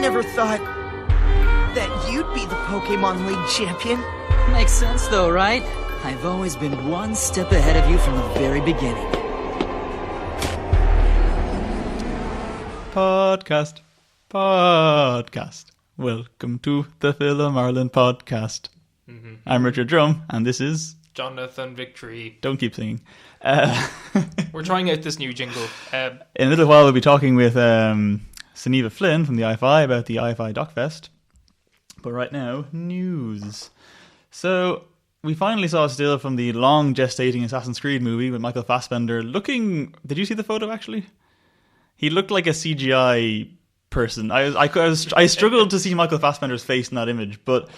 never thought that you'd be the Pokemon League champion. Makes sense though, right? I've always been one step ahead of you from the very beginning. Podcast. Welcome to the Film Ireland podcast. Mm-hmm. I'm Richard Drum, and this is... Jonathan Victory. Don't keep singing. We're trying out this new jingle. In a little while we'll be talking with Sunniva Flynn from the IFI about the IFI Doc Fest. But right now, news. So, we finally saw a still from the long gestating Assassin's Creed movie with Michael Fassbender looking... Did you see the photo, actually? He looked like a CGI person. I struggled to see Michael Fassbender's face in that image, but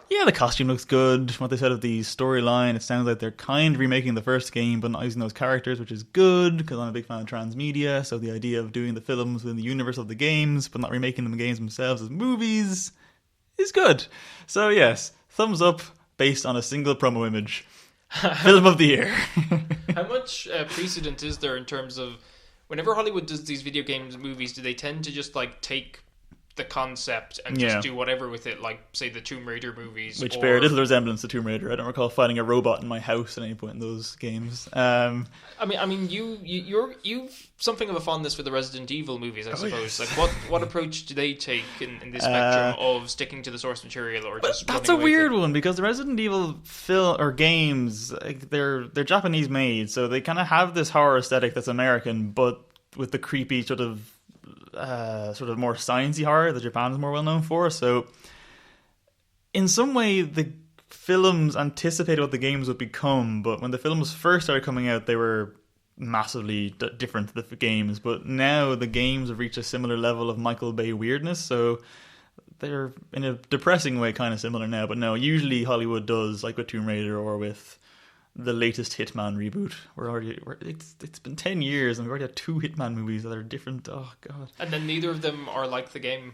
yeah, the costume looks good. What they said of the storyline, it sounds like they're kind of remaking the first game, but not using those characters, which is good, because I'm a big fan of transmedia, so the idea of doing the films within the universe of the games, but not remaking the games themselves as movies, is good. So yes, thumbs up based on a single promo image. Film of the year. How much precedent is there in terms of whenever Hollywood does these video games movies, do they tend to just like take the concept and just do whatever with it, like say the Tomb Raider movies, which bear little resemblance to Tomb Raider? I don't recall fighting a robot in my house at any point in those games. I mean, you've something of a fondness for the Resident Evil movies, I suppose. Like, what approach do they take in this spectrum of sticking to the source material or just? That's a weird one, because the Resident Evil film or games, like, they're Japanese made, so they kind of have this horror aesthetic that's American, but with the creepy sort of more sciencey horror that Japan is more well known for. So in some way the films anticipated what the games would become, but when the films first started coming out they were massively different to the games, but now the games have reached a similar level of Michael Bay weirdness, so they're in a depressing way kind of similar now. But no, usually Hollywood does, like with Tomb Raider or with the latest Hitman reboot. It's been 10 years and we've already had 2 Hitman movies that are different. Oh god! And then neither of them are like the game.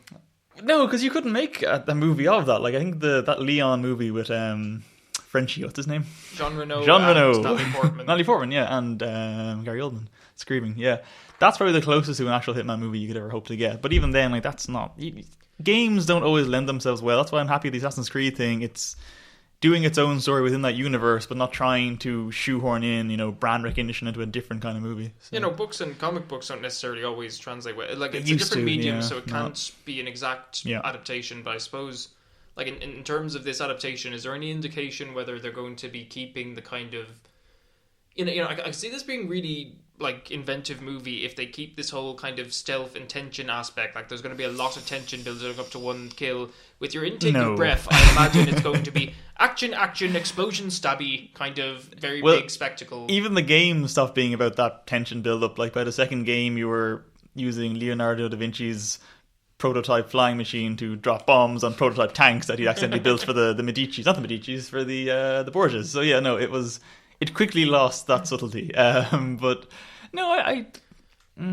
No, because you couldn't make a movie of that. Like I think that Leon movie with Frenchie, what's his name? Jean Reno. Natalie Portman. Natalie Portman, yeah, and Gary Oldman screaming. Yeah, that's probably the closest to an actual Hitman movie you could ever hope to get. But even then, like that's not. Games don't always lend themselves well. That's why I'm happy with the Assassin's Creed thing. It's doing its own story within that universe, but not trying to shoehorn in, brand recognition into a different kind of movie. So. Books and comic books don't necessarily always translate well. Like, it's a different medium, so it can't be an exact adaptation. But I suppose, like, in terms of this adaptation, is there any indication whether they're going to be keeping the kind of... I see this being really, like, inventive movie if they keep this whole kind of stealth and tension aspect. Like, there's going to be a lot of tension building up to one kill. With your intake of breath, I imagine it's going to be action, explosion, stabby, kind of very big spectacle. Even the game stopped being about that tension build-up. Like, by the second game, you were using Leonardo da Vinci's prototype flying machine to drop bombs on prototype tanks that he'd accidentally built for the Medicis. Not the Medicis, for the Borgias. So yeah, no, it quickly lost that subtlety. But no,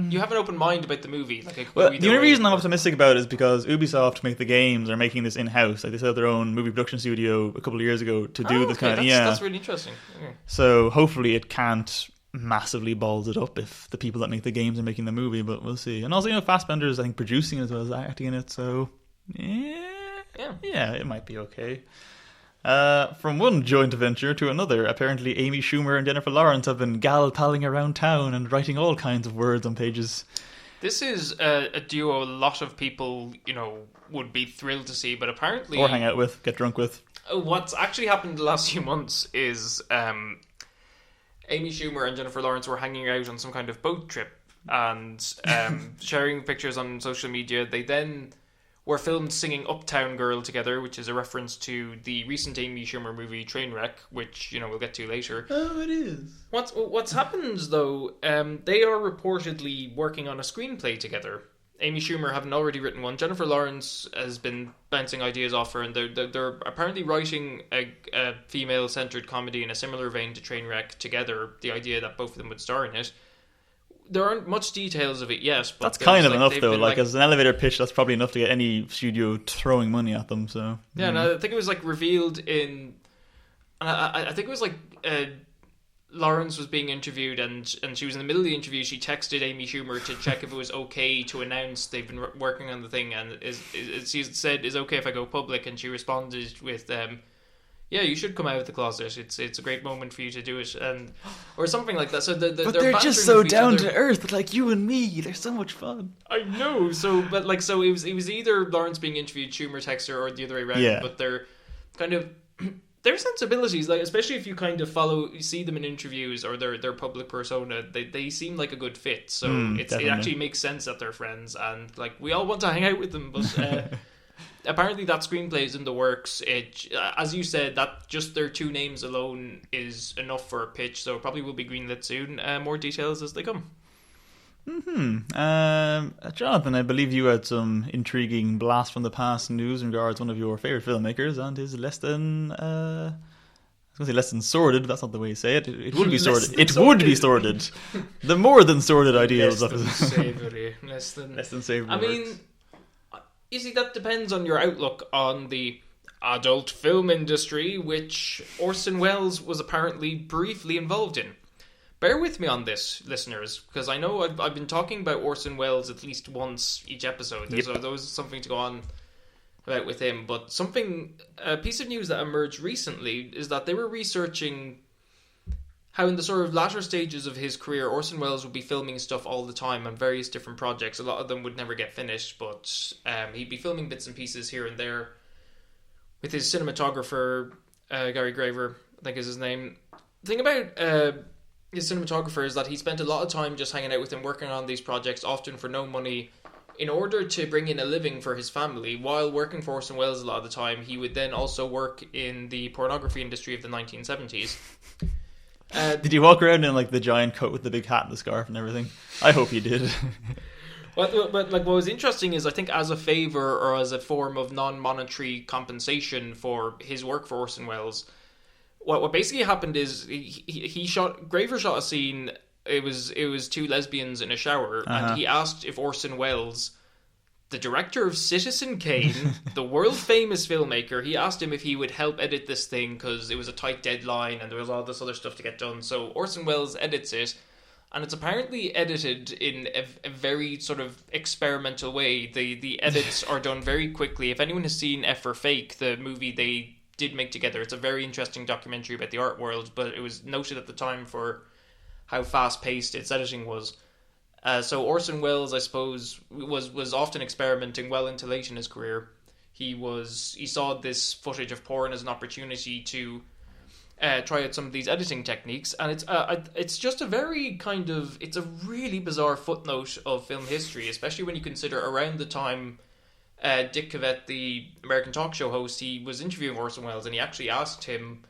you have an open mind about the movie. The only reason I'm optimistic about it is because Ubisoft, to make the games, are making this in-house. Like, they set up their own movie production studio a couple of years ago to do this kind of... That's really interesting. Okay. So hopefully it can't massively balls it up if the people that make the games are making the movie, but we'll see. And also, Fassbender's, I think, producing as well as acting in it, so yeah, it might be okay. From one joint venture to another, apparently Amy Schumer and Jennifer Lawrence have been gal-palling around town and writing all kinds of words on pages. This is a duo a lot of people, would be thrilled to see, but apparently... Or hang out with, get drunk with. What's actually happened the last few months is Amy Schumer and Jennifer Lawrence were hanging out on some kind of boat trip and sharing pictures on social media. They then were filmed singing Uptown Girl together, which is a reference to the recent Amy Schumer movie Trainwreck, which we'll get to later. Oh, it is. What's happened though? They are reportedly working on a screenplay together. Amy Schumer having already written one. Jennifer Lawrence has been bouncing ideas off her, and they're apparently writing a female-centered comedy in a similar vein to Trainwreck together. The idea that both of them would star in it. There aren't much details of it yet. But that's kind of enough, though. Like, as an elevator pitch, that's probably enough to get any studio throwing money at them. So yeah, and I think it was revealed in. And I think it was Lawrence was being interviewed, and she was in the middle of the interview. She texted Amy Schumer to check if it was okay to announce they've been working on the thing, and she said, "Is it okay if I go public?" And she responded with, "Yeah, you should come out of the closet. It's a great moment for you to do it," and or something like that. So but they're just so down to earth, like you and me. They're so much fun. I know. So it was either Lawrence being interviewed, Schumer text her, or the other way around. Yeah. But they're kind of their sensibilities, like especially if you kind of see them in interviews or their public persona, they seem like a good fit. So it actually makes sense that they're friends, and like we all want to hang out with them. But apparently that screenplay is in the works. It, as you said, that just their two names alone is enough for a pitch. So it probably will be greenlit soon. More details as they come. Jonathan, I believe you had some intriguing blast from the past news in regards to one of your favourite filmmakers and his less than sordid, but that's not the way you say it. It would be sordid. It would be sordid. The more than sordid ideals of his savoury. Less than savoury. I mean, you see, that depends on your outlook on the adult film industry, which Orson Welles was apparently briefly involved in. Bear with me on this, listeners, because I know I've been talking about Orson Welles at least once each episode. There's always something to go on about with him. But a piece of news that emerged recently is that they were researching how in the sort of latter stages of his career, Orson Welles would be filming stuff all the time on various different projects. A lot of them would never get finished, but he'd be filming bits and pieces here and there with his cinematographer, Gary Graver, I think is his name. The thing about his cinematographer is that he spent a lot of time just hanging out with him, working on these projects, often for no money, in order to bring in a living for his family. While working for Orson Welles a lot of the time, he would then also work in the pornography industry of the 1970s. Did he walk around in like the giant coat with the big hat and the scarf and everything? I hope he did. But like what was interesting is, I think as a favour or as a form of non-monetary compensation for his work for Orson Welles, what basically happened is Graver shot a scene. It was two lesbians in a shower, and he asked if Orson Welles, the director of Citizen Kane, the world famous filmmaker, he asked him if he would help edit this thing because it was a tight deadline and there was all this other stuff to get done. So Orson Welles edits it, and it's apparently edited in a very sort of experimental way. The edits are done very quickly. If anyone has seen F for Fake, the movie they did make together, it's a very interesting documentary about the art world, but it was noted at the time for how fast-paced its editing was. So Orson Welles, I suppose, was often experimenting well into late in his career. He saw this footage of porn as an opportunity to try out some of these editing techniques, and it's just a very kind of, it's a really bizarre footnote of film history, especially when you consider around the time Dick Cavett, the American talk show host, he was interviewing Orson Welles, and he actually asked him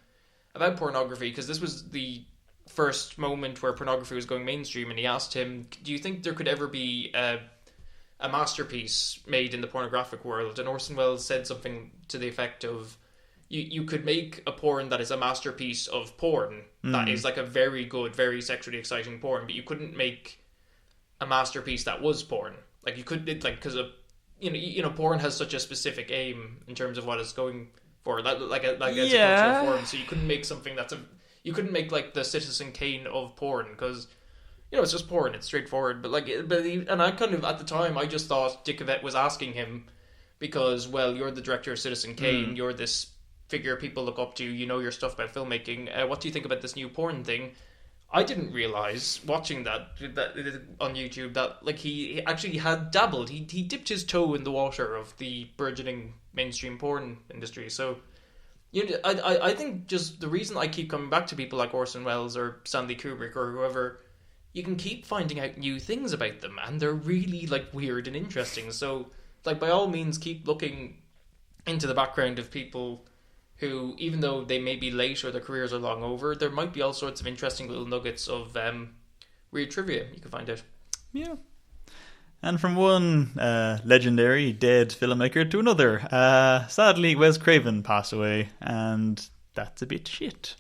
about pornography, because this was the first moment where pornography was going mainstream, and he asked him, do you think there could ever be a masterpiece made in the pornographic world? And Orson Welles said something to the effect of, you could make a porn that is a masterpiece of porn, that is like a very good, very sexually exciting porn, but you couldn't make a masterpiece that was porn. Like you could, because porn has such a specific aim in terms of what it's going for, as a cultural form. So you couldn't make something you couldn't make like the Citizen Kane of porn, because it's just porn, it's straightforward. And I kind of, at the time, I just thought Dick Cavett was asking him because, well, you're the director of Citizen Kane, you're this figure people look up to, you know your stuff about filmmaking. What do you think about this new porn thing? I didn't realize watching that on YouTube that like he actually had dabbled. He dipped his toe in the water of the burgeoning mainstream porn industry. So I think just the reason I keep coming back to people like Orson Welles or Stanley Kubrick or whoever, you can keep finding out new things about them, and they're really like weird and interesting. So like by all means keep looking into the background of people who, even though they may be late or their careers are long over, there might be all sorts of interesting little nuggets of weird trivia you can find out. Yeah. And from one legendary dead filmmaker to another, sadly Wes Craven passed away, and that's a bit shit.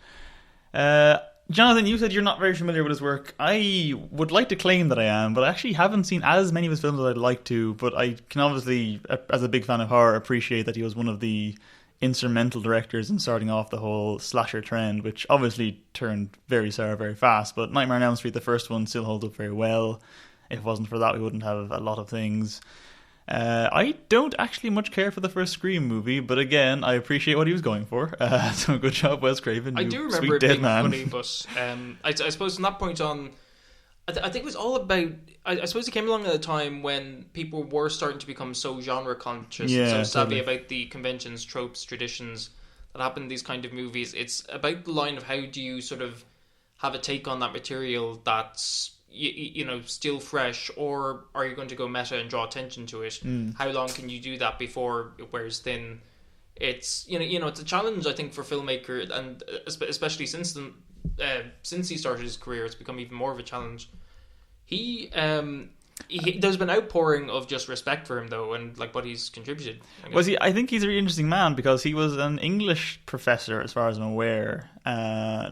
Jonathan, you said you're not very familiar with his work. I would like to claim that I am, but I actually haven't seen as many of his films as I'd like to, but I can obviously, as a big fan of horror, appreciate that he was one of the instrumental directors in starting off the whole slasher trend, which obviously turned very sour very fast. But Nightmare on Elm Street, the first one, still holds up very well. If it wasn't for that, we wouldn't have a lot of things. I don't actually much care for the first Scream movie, but again, I appreciate what he was going for. So good job, Wes Craven. I do remember it being funny, but I suppose from that point on, I think it was all about. I suppose it came along at a time when people were starting to become so genre conscious, and so savvy about the conventions, tropes, traditions that happen in these kind of movies. It's about the line of how do you sort of have a take on that material that's still fresh, or are you going to go meta and draw attention to it? How long can you do that before it wears thin? It's it's a challenge, I think, for filmmaker, and especially since he started his career, it's become even more of a challenge. There's been outpouring of just respect for him, though, and like what he's contributed. I think he's a really interesting man, because he was an English professor, as far as I'm aware,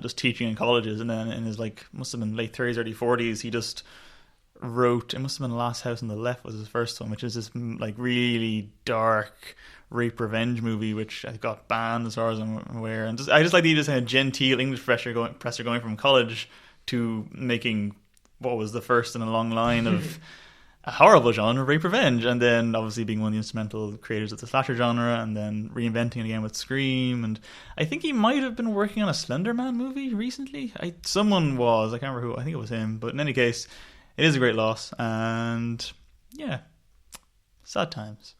just teaching in colleges, and then in his must have been late 30s, early 40s, he just wrote. It must have been Last House on the Left was his first one, which is this really dark rape revenge movie, which I got banned as far as I'm aware. And I just like he just had a genteel English professor going from college to making what was the first in a long line of a horrible genre, rape revenge, and then obviously being one of the instrumental creators of the slasher genre, and then reinventing it again with Scream. And I think he might have been working on a Slender Man movie recently. Someone was, I can't remember who, I think it was him, but in any case, it is a great loss, and yeah, sad times.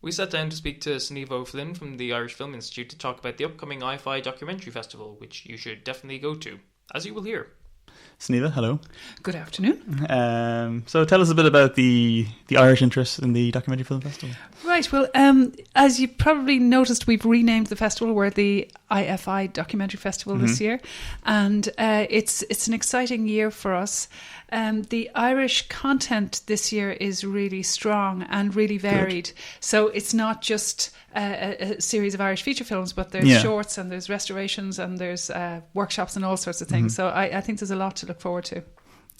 We sat down to speak to Sunniva Flynn from the Irish Film Institute to talk about the upcoming IFI Documentary Festival, which you should definitely go to, as you will hear. Sunniva, hello. Good afternoon. So tell us a bit about the Irish interest in the Documentary Film Festival. Right, well, as you probably noticed, we've renamed the festival. We're the IFI Documentary Festival this year, and it's an exciting year for us. The Irish content this year is really strong and really varied. Good. So it's not just a series of Irish feature films, but there's shorts and there's restorations and there's workshops and all sorts of things. So I think there's a lot to look forward to.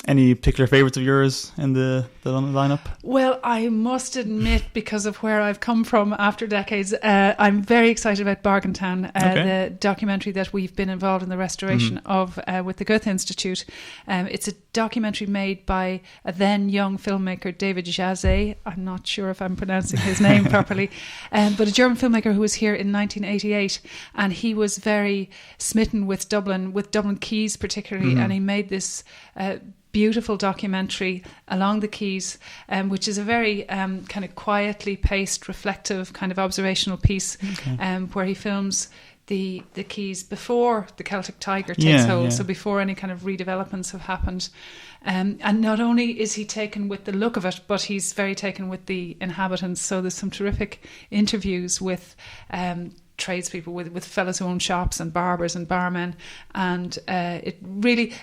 Any particular favourites of yours in the lineup? Well, I must admit, because of where I've come from after decades, I'm very excited about Bargaintown, the documentary that we've been involved in the restoration of with the Goethe Institute. It's a documentary made by a then young filmmaker, David Jazet. I'm not sure if I'm pronouncing his name properly, but a German filmmaker who was here in 1988, and he was very smitten with Dublin Quays particularly, and he made this beautiful documentary along the quays, which is a very kind of quietly paced, reflective kind of observational piece, where he films the quays before the Celtic Tiger takes hold, so before any kind of redevelopments have happened. And not only is he taken with the look of it, but he's very taken with the inhabitants. So there's some terrific interviews with tradespeople, with fellas who own shops and barbers and barmen, and it really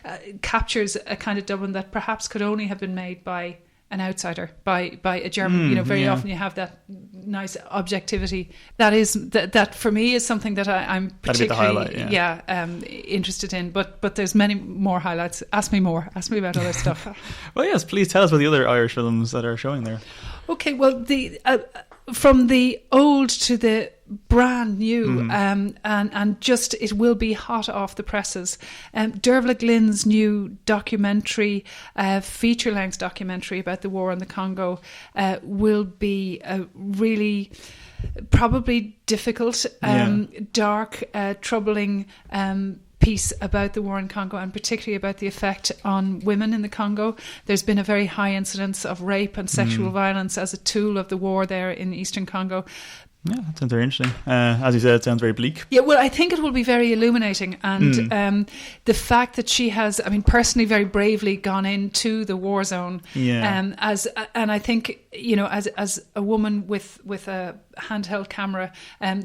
captures a kind of Dublin that perhaps could only have been made by an outsider, by a German. Very often you have that nice objectivity that for me is something that I'm particularly interested in. But there's many more highlights. Ask me about other stuff. Well, yes, please tell us about the other Irish films that are showing there. Okay, well, the from the old to the brand new, and just it will be hot off the presses. Dervla Glynn's new documentary, feature-length documentary about the war in the Congo, will be a really probably difficult, dark, troubling piece about the war in Congo, and particularly about the effect on women in the Congo. There's been a very high incidence of rape and sexual violence as a tool of the war there in Eastern Congo. Yeah, that sounds very interesting. As you said, it sounds very bleak. Yeah, well, I think it will be very illuminating. And the fact that she has, personally very bravely gone into the war zone. And I think, as a woman with a handheld camera,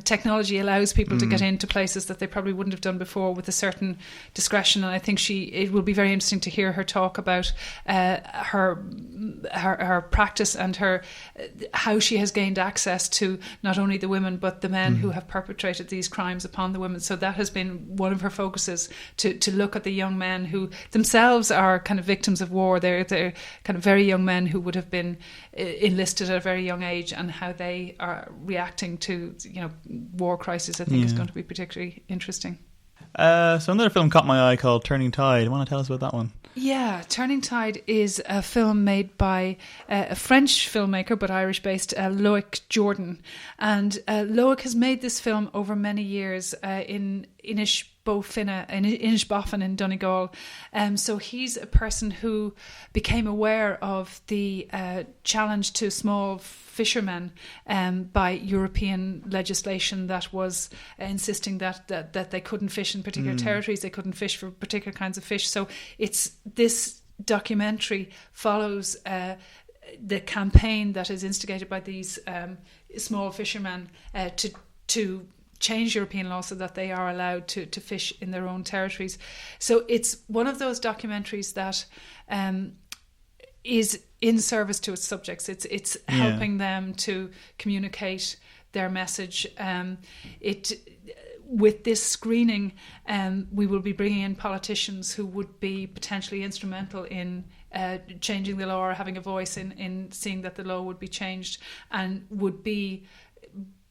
technology allows people to get into places that they probably wouldn't have done before with a certain discretion. And I think it will be very interesting to hear her talk about her practice and how she has gained access to not only only the women but the men who have perpetrated these crimes upon the women. So that has been one of her focuses, to look at the young men who themselves are kind of victims of war. They're kind of very young men who would have been enlisted at a very young age, and how they are reacting to war crisis, I think is going to be particularly interesting. So another film caught my eye called Turning Tide. You want to tell us about that one? Yeah, Turning Tide is a film made by a French filmmaker but Irish-based, Loic Jordan. And Loic has made this film over many years in Inishbofin in Donegal. So he's a person who became aware of the challenge to small fishermen by European legislation that was insisting that they couldn't fish in particular territories, they couldn't fish for particular kinds of fish. So this documentary follows the campaign that is instigated by these small fishermen to change European law so that they are allowed to fish in their own territories. So it's one of those documentaries that is in service to its subjects. It's helping them to communicate their message. With this screening, we will be bringing in politicians who would be potentially instrumental in changing the law, or having a voice in seeing that the law would be changed, and would be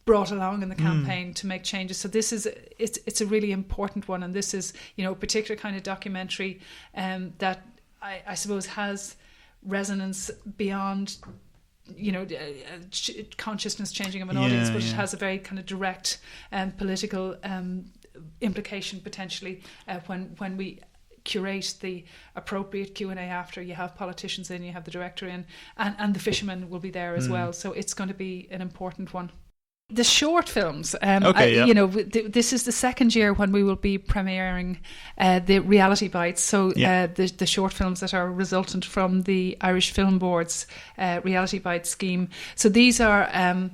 brought along in the campaign to make changes. So it's a really important one, and this is a particular kind of documentary that I suppose has resonance beyond consciousness changing of an audience, but it has a very kind of direct political implication potentially when we curate the appropriate Q&A after. You have politicians in, you have the director in, and the fishermen will be there as well. So it's going to be an important one. The short films, this is the second year when we will be premiering the reality bites. So the short films that are resultant from the Irish Film Board's reality bites scheme. So these are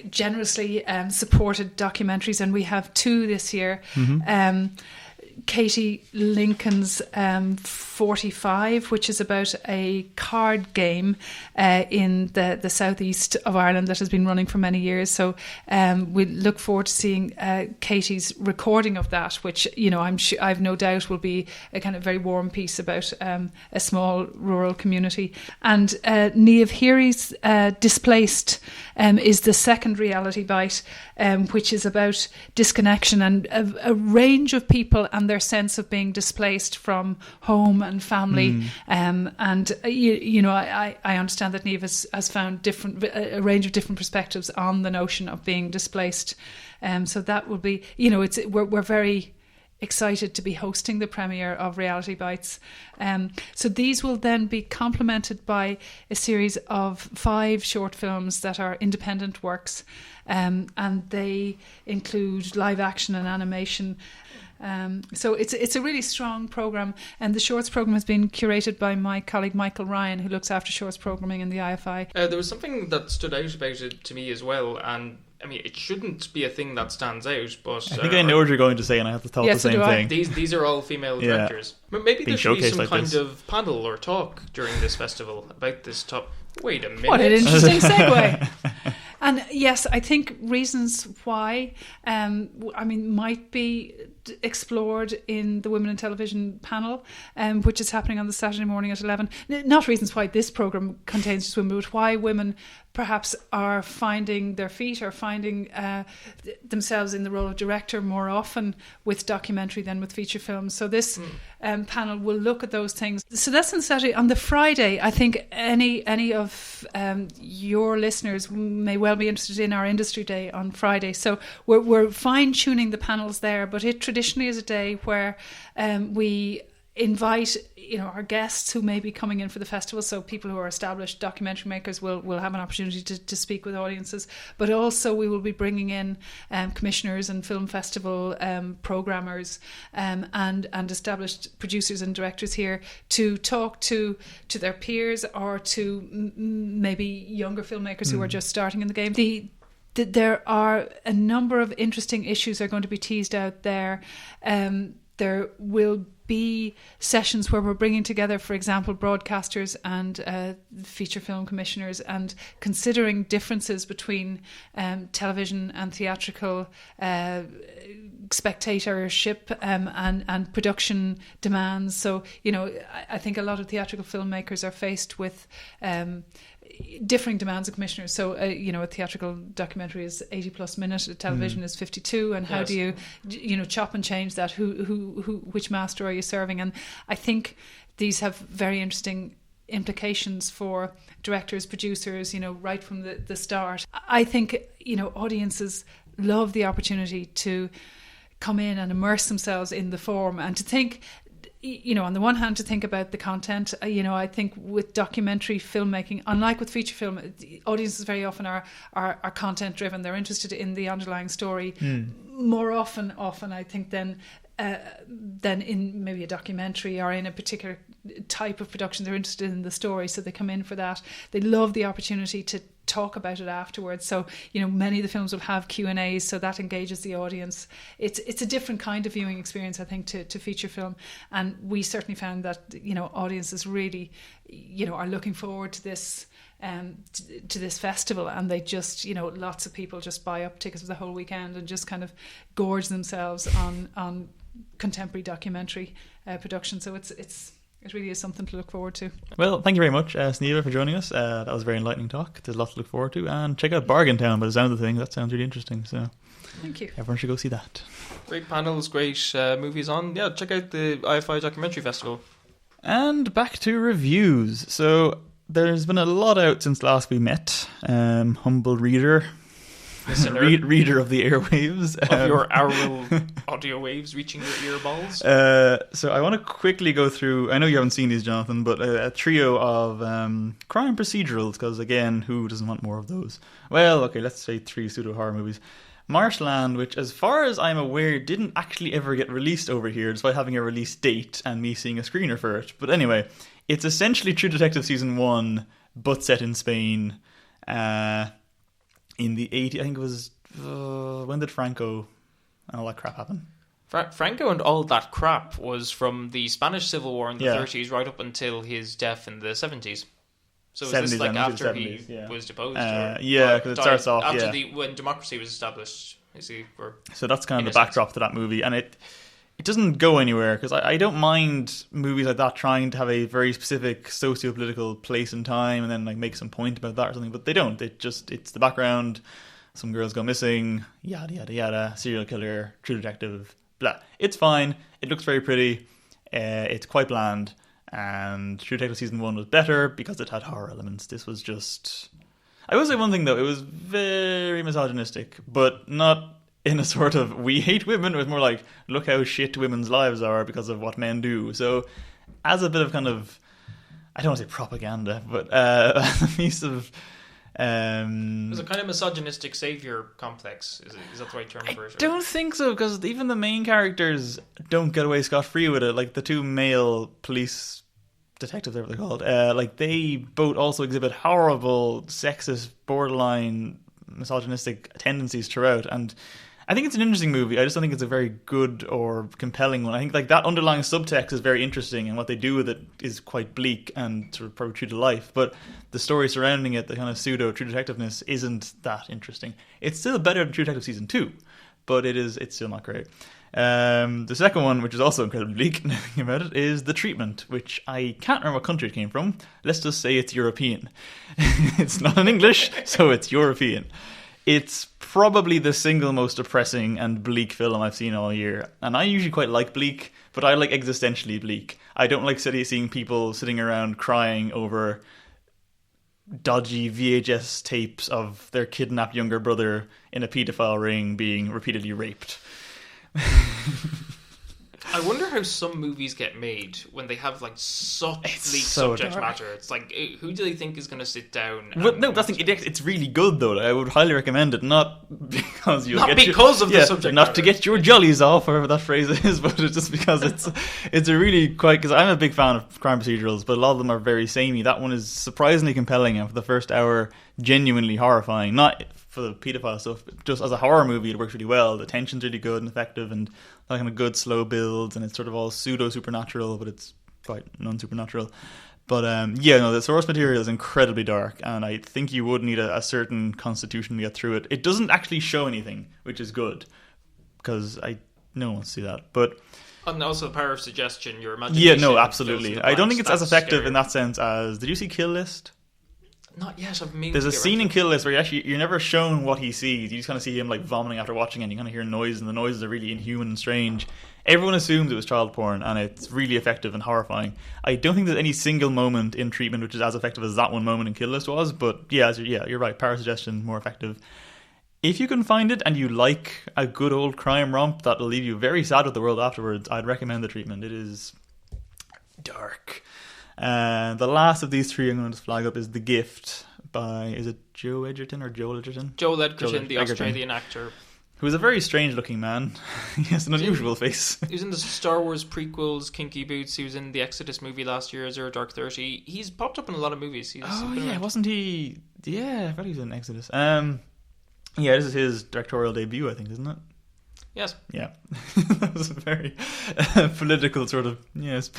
generously supported documentaries, and we have 2 this year. Katie Lincoln's 45, which is about a card game in the southeast of Ireland that has been running for many years. So we look forward to seeing Katie's recording of that, which I've no doubt will be a kind of very warm piece about a small rural community. And Niamh Heary's Displaced is the second reality bite, which is about disconnection and a range of people and their sense of being displaced from home and family. I understand that Niamh has found a range of different perspectives on the notion of being displaced. So that will be, we're very excited to be hosting the premiere of Reality Bites. So these will then be complemented by a series of 5 short films that are independent works, and they include live action and animation. So it's a really strong programme, and the shorts programme has been curated by my colleague Michael Ryan, who looks after shorts programming in the IFI. There was something that stood out about it to me as well, and I mean, it shouldn't be a thing that stands out, but I think I know what you're going to say, and I have to thought the same thing. These are all female directors. Maybe there should be some kind of panel or talk during this festival about this topic. Wait a minute. What an interesting segue. And yes, I think reasons why, might be explored in the Women in Television panel, which is happening on the Saturday morning at 11. Not reasons why this programme contains just women, but why women perhaps are finding their feet, or finding themselves in the role of director more often with documentary than with feature films. So this panel will look at those things. So that's on Saturday. On the Friday, I think any of your listeners may well be interested in our Industry Day on Friday. So we're fine-tuning the panels there, but it traditionally is a day where we invite our guests who may be coming in for the festival. So people who are established documentary makers will have an opportunity to speak with audiences, but also we will be bringing in commissioners and film festival programmers and established producers and directors here to talk to their peers, or to maybe younger filmmakers who are just starting in the game. There are a number of interesting issues that are going to be teased out there. There will be sessions where we're bringing together, for example, broadcasters and feature film commissioners, and considering differences between television and theatrical spectatorship and production demands. So, I think a lot of theatrical filmmakers are faced with differing demands of commissioners. So, a theatrical documentary is 80 plus minutes, a television is 52, and how do you chop and change that? Which master are you serving? And I think these have very interesting implications for directors, producers, right from the start. I think, audiences love the opportunity to come in and immerse themselves in the form, and to think, on the one hand, to think about the content. I think with documentary filmmaking, unlike with feature film, audiences very often are content driven. They're interested in the underlying story more often, I think, than in maybe a documentary or in a particular type of production. They're interested in the story, so they come in for that. They love the opportunity to talk about it afterwards. So, many of the films will have Q&As, so that engages the audience. It's a different kind of viewing experience, I think, to feature film. And we certainly found that, audiences really, are looking forward to this festival, and they just, lots of people just buy up tickets for the whole weekend and just kind of gorge themselves on contemporary documentary production. So it really is something to look forward to. Well, thank you very much, Sunniva, for joining us. That was a very enlightening talk. There's a lot to look forward to. And check out Bargain Town by the sound of the thing. That sounds really interesting. So thank you. Everyone should go see that. Great panels, great movies on. Yeah, check out the IFI Documentary Festival. And back to reviews. So there's been a lot out since last we met. Humble reader. Reader of the airwaves. Of your aural audio waves reaching your ear balls. So I want to quickly go through, I know you haven't seen these, Jonathan, but a trio of crime procedurals, because again, who doesn't want more of those? Well, okay, let's say 3 pseudo-horror movies. Marshlands, which as far as I'm aware didn't actually ever get released over here, despite having a release date and me seeing a screener for it. But anyway, it's essentially True Detective Season 1, but set in Spain. In the 80s, I think it was, when did Franco and all that crap happen? Franco and all that crap was from the Spanish Civil War in the 30s right up until his death in the 70s. So was this like after he was deposed? Because it starts off after when democracy was established. So that's kind of the backdrop to that movie, and it doesn't go anywhere, because I don't mind movies like that trying to have a very specific socio-political place and time and then like make some point about that or something, but they don't. It's the background, some girls go missing, yada yada yada, serial killer, true detective, blah. It's fine, it looks very pretty, it's quite bland, and True Detective Season 1 was better because it had horror elements. This was just... I will say one thing though, it was very misogynistic, but not in a sort of, we hate women. It was more like, look how shit women's lives are because of what men do. So as a bit of kind of, I don't want to say propaganda, but a piece of... There's a kind of misogynistic savior complex. Is that the right term for it? I don't think so, because even the main characters don't get away scot-free with it. Like the 2 male police detectives, whatever they're called, like they both also exhibit horrible, sexist, borderline, misogynistic tendencies throughout. And I think it's an interesting movie. I just don't think it's a very good or compelling one. I think like that underlying subtext is very interesting, and what they do with it is quite bleak and sort of probably true to life. But the story surrounding it, the kind of pseudo true detectiveness, isn't that interesting. It's still better than True Detective Season 2, but it's still not great. The second one, which is also incredibly bleak, thinking about it, is The Treatment, which I can't remember what country it came from. Let's just say it's European. It's not in English, so it's European. It's probably the single most depressing and bleak film I've seen all year. And I usually quite like bleak, but I like existentially bleak. I don't like seeing people sitting around crying over dodgy VHS tapes of their kidnapped younger brother in a paedophile ring being repeatedly raped. I wonder how some movies get made when they have like such bleak subject matter. It's like, who do they think is going to sit down? But no, that's it's really good though. I would highly recommend it, not because you'll get the subject not matter. To get your jollies off, whatever that phrase is, but it's just because it's a really quite, because I'm a big fan of crime procedurals, but a lot of them are very samey. That one is surprisingly compelling, and for the first hour, genuinely horrifying. Not for the paedophile stuff. Just as a horror movie, it works really well. The tension's really good and effective, and that kind of good slow builds, and it's sort of all pseudo supernatural, but it's quite non-supernatural. But the source material is incredibly dark, and I think you would need a certain constitution to get through it. It doesn't actually show anything, which is good, because no one wants to see that. But and also the power of suggestion, your imagination. Yeah, no, absolutely. I don't think it's as effective in that sense as... Did you see Kill List? Not yet. There's a scene in Kill List where you're never shown what he sees. You just kind of see him like vomiting after watching, and you kind of hear noise, and the noises are really inhuman and strange. Everyone assumes it was child porn, and it's really effective and horrifying. I don't think there's any single moment in treatment which is as effective as that one moment in Kill List was, but you're right. Power suggestion, more effective. If you can find it and you like a good old crime romp that'll leave you very sad with the world afterwards, I'd recommend the treatment. It is dark. The last of these three I'm going to flag up is The Gift by, is it Joel Edgerton? Joel Edgerton, the Australian actor. Who is a very strange looking man. He has an unusual face. He was in the Star Wars prequels, Kinky Boots. He was in the Exodus movie last year, Zero Dark 30. He's popped up in a lot of movies. Wasn't he? Yeah, I thought he was in Exodus. This is his directorial debut, I think, isn't it? Yes. Yeah. That was a very political sort of, yes.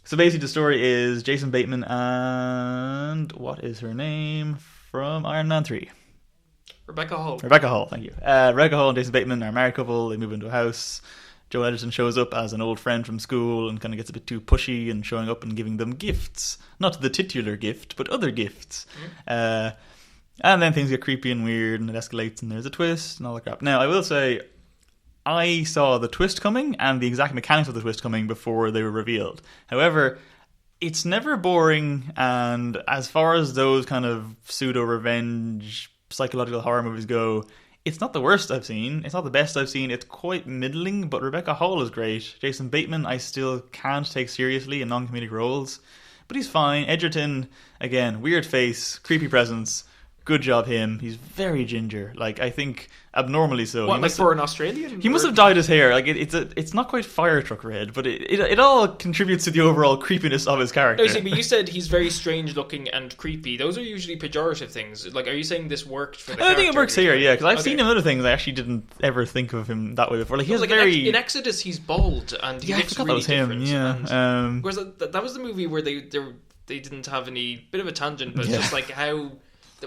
So basically the story is Jason Bateman and... what is her name? From Iron Man 3. Rebecca Hall, thank you. Rebecca Hall and Jason Bateman are a married couple. They move into a house. Joel Edgerton shows up as an old friend from school and kind of gets a bit too pushy and showing up and giving them gifts. Not the titular gift, but other gifts. And then things get creepy and weird and it escalates and there's a twist and all that crap. Now, I will say, I saw the twist coming and the exact mechanics of the twist coming before they were revealed. However, it's never boring, and as far as those kind of pseudo-revenge psychological horror movies go, it's not the worst I've seen. It's not the best I've seen. It's quite middling, but Rebecca Hall is great. Jason Bateman I still can't take seriously in non-comedic roles, but he's fine. Edgerton, again, weird face, creepy presence. Good job him. He's very ginger. Like, I think abnormally so. What, like for an Australian? He must have dyed his hair. Like it's not quite fire truck red, but it all contributes to the overall creepiness of his character. No, see, but you said he's very strange looking and creepy. Those are usually pejorative things. Like, are you saying this worked for the character? I think it works here, yeah, because I've seen him in other things. I actually didn't ever think of him that way before. Like, he has in Exodus, he's bald and he looks really different. Yeah, whereas that was the movie where they didn't have any bit of a tangent, but it's just like how.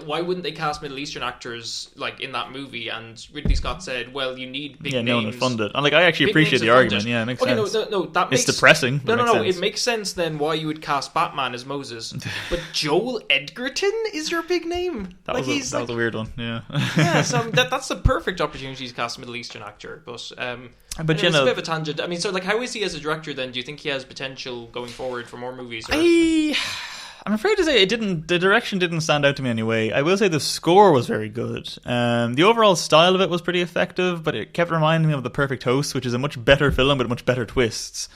Why wouldn't they cast Middle Eastern actors like in that movie? And Ridley Scott said, "Well, you need big names." Yeah, no one fund it. And like, I actually appreciate the argument. Yeah, it makes sense. No, that makes... It's depressing. No. It makes sense then why you would cast Batman as Moses, but Joel Edgerton is your big name. That was a weird one. Yeah. Yeah. So that's the perfect opportunity to cast a Middle Eastern actor. But it's a bit of a tangent. I mean, so like, how is he as a director then? Do you think he has potential going forward for more movies? Or... I'm afraid to say the direction didn't stand out to me anyway. I will say the score was very good. The overall style of it was pretty effective, but it kept reminding me of The Perfect Host, which is a much better film with much better twists.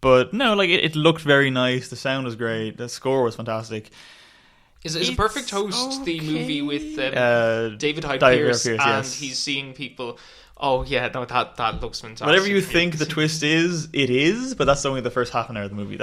But no, like it looked very nice. The sound was great. The score was fantastic. Is A Perfect Host the movie with David Hyde Pierce and yes. He's seeing people... Oh yeah, no, that looks fantastic. Whatever you think the twist is, it is, but that's only the first half an hour of the movie.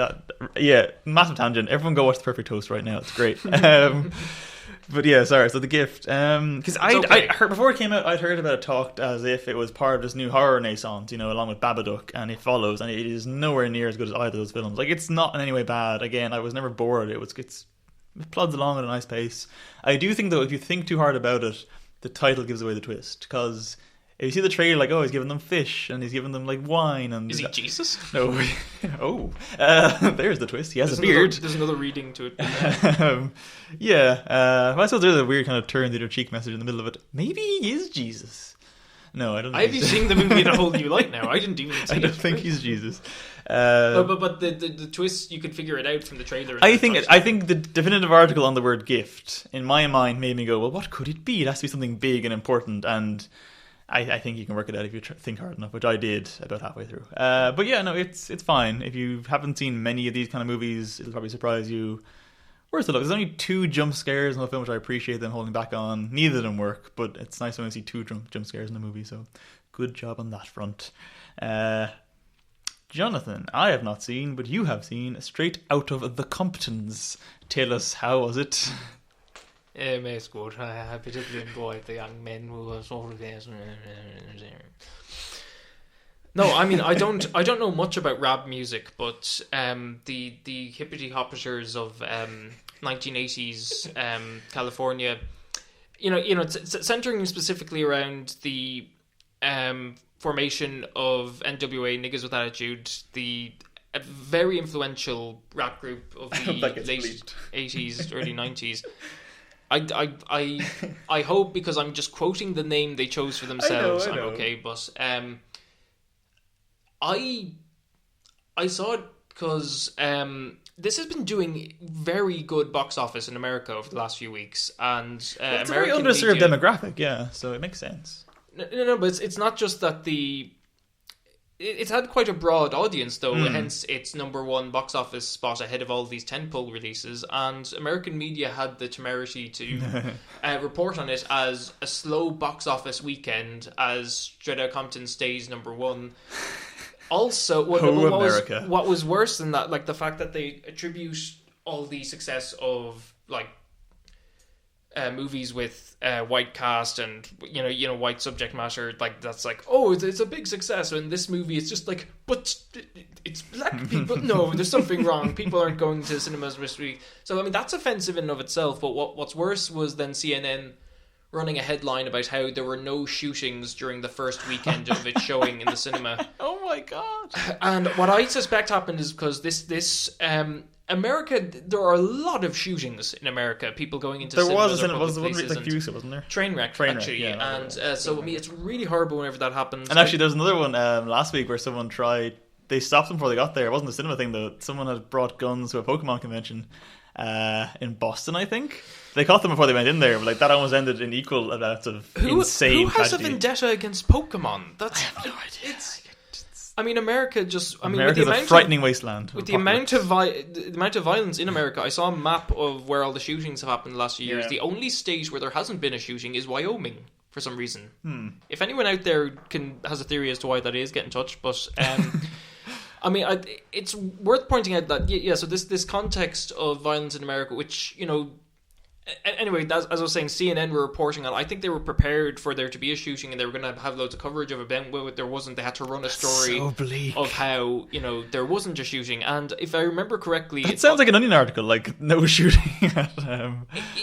Massive tangent. Everyone go watch The Perfect Host right now. It's great. But yeah, sorry. So The Gift, because I heard before it came out, I'd heard about it talked as if it was part of this new horror renaissance, along with Babadook, and It Follows, and it is nowhere near as good as either of those films. Like, it's not in any way bad. Again, I was never bored. It plods along at a nice pace. I do think though, if you think too hard about it, the title gives away the twist, because if you see the trailer, like, he's giving them fish and he's giving them like wine, and is he Jesus? No. There's the twist. He has a beard. There's another reading to it. I suppose there's a weird kind of turn the other cheek message in the middle of it. Maybe he is Jesus. No, I don't. I've been seeing the movie in a whole new light now. I didn't even see it. I don't think he's Jesus. But the twist, you could figure it out from the trailer. I think the definitive article on the word gift in my mind made me go, well, what could it be? It has to be something big and important, and I think you can work it out if you think hard enough, which I did about halfway through. But yeah, no, it's fine. If you haven't seen many of these kind of movies, it'll probably surprise you. Worth a look. There's only 2 jump scares in the film, which I appreciate them holding back on. Neither of them work, but it's nice when I see 2 jump scares in the movie, so good job on that front. Jonathan, I have not seen, but you have seen Straight Out of the Comptons. Tell us, how was it? It's good. I particularly enjoyed the young men who were sort of there. No, I mean, I don't know much about rap music, but the hippity hoppers of 1980s California, centering specifically around the formation of NWA, Niggas with Attitude, a very influential rap group of the late 80s, early 90s. I hope, because I'm just quoting the name they chose for themselves, I know. I'm okay, but I saw it because this has been doing very good box office in America over the last few weeks, and it's a very underserved demographic, yeah, so it makes sense. No, but it's not just that it's had quite a broad audience, though, hence its number one box office spot ahead of all these tentpole releases, and American media had the temerity to report on it as a slow box office weekend, as Straight Outta Compton stays number one. Also, what was worse than that, like the fact that they attribute all the success of like movies with white cast and white subject matter, like that's like, oh, it's a big success, and this movie is just like, but it's black people. No, there's something wrong. People aren't going to cinemas this week. So I mean, that's offensive in and of itself. But what's worse was then CNN running a headline about how there were no shootings during the first weekend of it showing in the cinema. Oh my god! And what I suspect happened is because this America, there are a lot of shootings in America. People going into cinemas or public places. Wasn't there? Trainwreck, actually. Yeah, and so I mean, it's really horrible whenever that happens. And actually, there's another one last week where someone tried. They stopped them before they got there. It wasn't a cinema thing though. Someone had brought guns to a Pokemon convention in Boston, I think. They caught them before they went in there, but like that almost ended in equal amounts of insane. Who has tragedy. a vendetta against Pokemon? I have no idea. I mean, America's a frightening wasteland. With the amount of violence in America, I saw a map of where all the shootings have happened in the last few years. Yeah. The only state where there hasn't been a shooting is Wyoming, for some reason. If anyone out there has a theory as to why that is, get in touch. But I mean, it's worth pointing out that so this context of violence in America, which anyway, as I was saying, CNN were reporting on. I think they were prepared for there to be a shooting, and they were going to have loads of coverage of it. But there wasn't. They had to run a story of how there wasn't a shooting. And if I remember correctly, it sounds like an Onion article, like no shooting.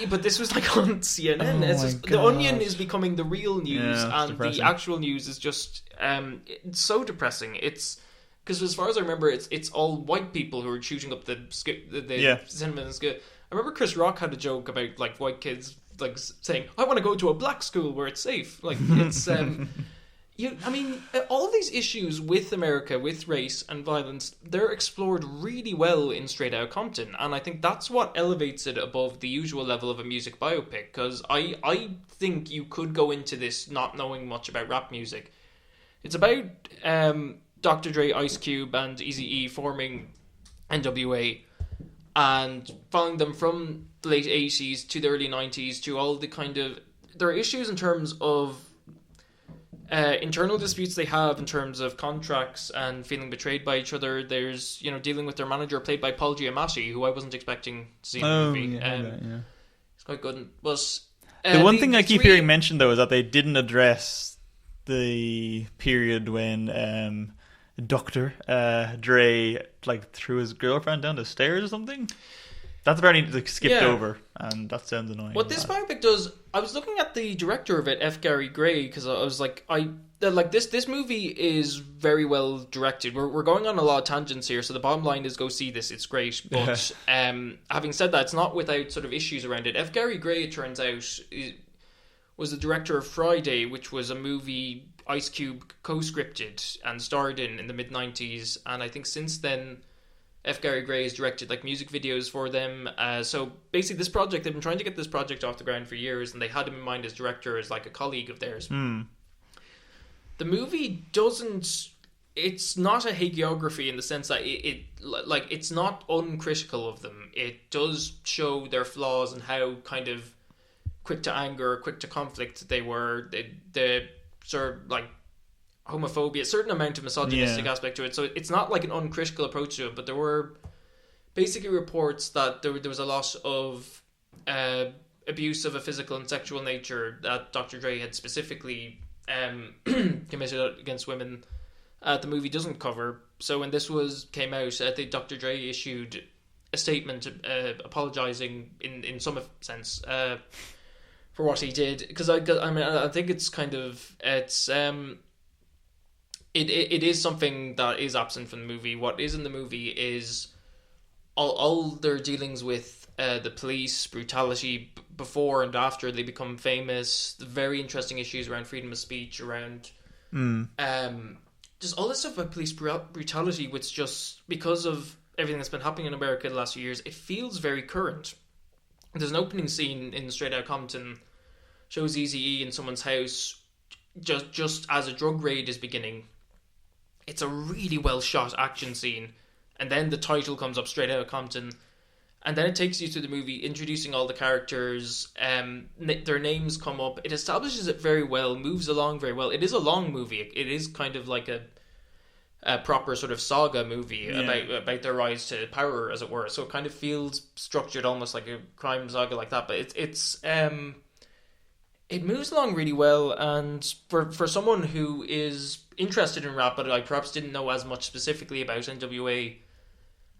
But this was like on CNN. The Onion is becoming the real news, and depressing. The actual news is just it's so depressing. It's because as far as I remember, it's all white people who are shooting up the cinema and school. I remember Chris Rock had a joke about like white kids like saying, "I want to go to a black school where it's safe." Like it's I mean, all these issues with America, with race and violence, they're explored really well in Straight Outta Compton, and I think that's what elevates it above the usual level of a music biopic. Because I think you could go into this not knowing much about rap music. It's about Dr. Dre, Ice Cube, and Eazy-E forming NWA. And following them from the late 80s to the early 90s to all the kind of... There are issues in terms of internal disputes they have in terms of contracts and feeling betrayed by each other. There's, dealing with their manager played by Paul Giamatti, who I wasn't expecting to see in the movie. It's quite good. But, the one thing I keep hearing mentioned, though, is that they didn't address the period when... Dr. Dre threw his girlfriend down the stairs or something. That's apparently skipped over, and that sounds annoying. What this biopic does, I was looking at the director of it, F. Gary Gray, because I was like, this movie is very well directed. We're going on a lot of tangents here, so the bottom line is go see this. It's great, but having said that, it's not without sort of issues around it. F. Gary Gray, it turns out, was the director of Friday, which was a movie Ice Cube co-scripted and starred in the mid-90s, and I think since then F. Gary Gray has directed music videos for them. So basically this project, they've been trying to get this project off the ground for years, and they had him in mind as director, as like a colleague of theirs. The movie it's not a hagiography in the sense that it's not uncritical of them. It does show their flaws and how kind of quick to anger, quick to conflict they were. The sort of homophobia, a certain amount of misogynistic aspect to it. So it's not like an uncritical approach to it, but there were basically reports that there was a lot of abuse of a physical and sexual nature that Dr. Dre had specifically committed against women, the movie doesn't cover. So when this came out, I think Dr. Dre issued a statement apologizing in some sense for what he did, because I think it's kind of it is something that is absent from the movie. What is in the movie is all their dealings with the police, brutality before and after they become famous, the very interesting issues around freedom of speech, around just all this stuff about police brutality, which just, because of everything that's been happening in America the last few years, it feels very current. There's an opening scene in Straight Outta Compton, shows Eazy-E in someone's house just as a drug raid is beginning. It's a really well shot action scene, and then the title comes up, Straight Outta Compton, and then it takes you through the movie, introducing all the characters. Their names come up. It establishes it very well, moves along very well. It is a long movie. It is kind of like a proper sort of saga movie about their rise to power, as it were. So it kind of feels structured almost like a crime saga like that. But it moves along really well, and for someone who is interested in rap, but I perhaps didn't know as much specifically about NWA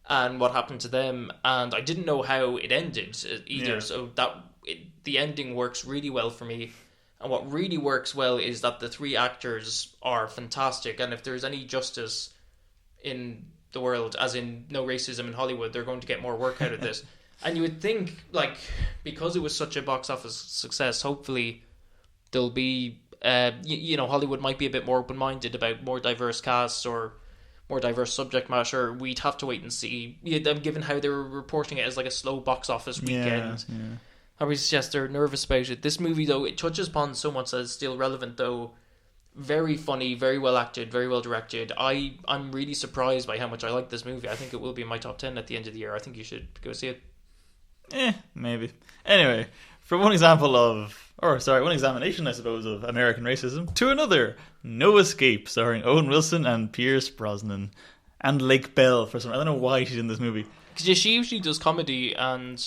and what happened to them, and I didn't know how it ended either. So the ending works really well for me. And what really works well is that the three actors are fantastic, and if there's any justice in the world, as in no racism in Hollywood, they're going to get more work out of this. And you would think, like, because it was such a box office success, hopefully there'll be, Hollywood might be a bit more open-minded about more diverse casts or more diverse subject matter. We'd have to wait and see. Given how they were reporting it as like a slow box office weekend. Yeah. I would suggest they're nervous about it. This movie, though, it touches upon so much that is still relevant, though. Very funny, very well acted, very well directed. I'm really surprised by how much I like this movie. I think it will be in my top 10 at the end of the year. I think you should go see it. Maybe. Anyway, from one examination, I suppose, of American racism to another. No Escape, starring Owen Wilson and Pierce Brosnan. And Lake Bell, for some... I don't know why she's in this movie. Because she usually does comedy and...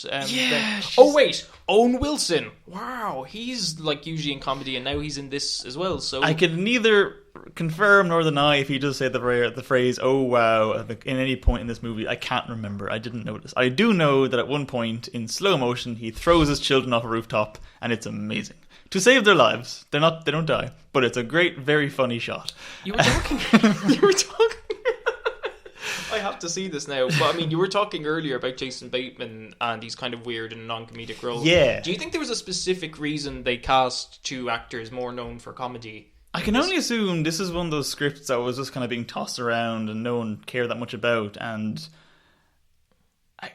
Owen Wilson! Wow, he's like usually in comedy and now he's in this as well, so... I can neither confirm nor deny if he does say the phrase, oh wow, in any point in this movie. I can't remember, I didn't notice. I do know that at one point, in slow motion, he throws his children off a rooftop, and it's amazing. To save their lives. They don't die, but it's a great, very funny shot. You were talking... I have to see this now. But I mean, you were talking earlier about Jason Bateman and these kind of weird and non-comedic roles. Yeah. Do you think there was a specific reason they cast two actors more known for comedy? I can only assume this is one of those scripts that was just kind of being tossed around and no one cared that much about. And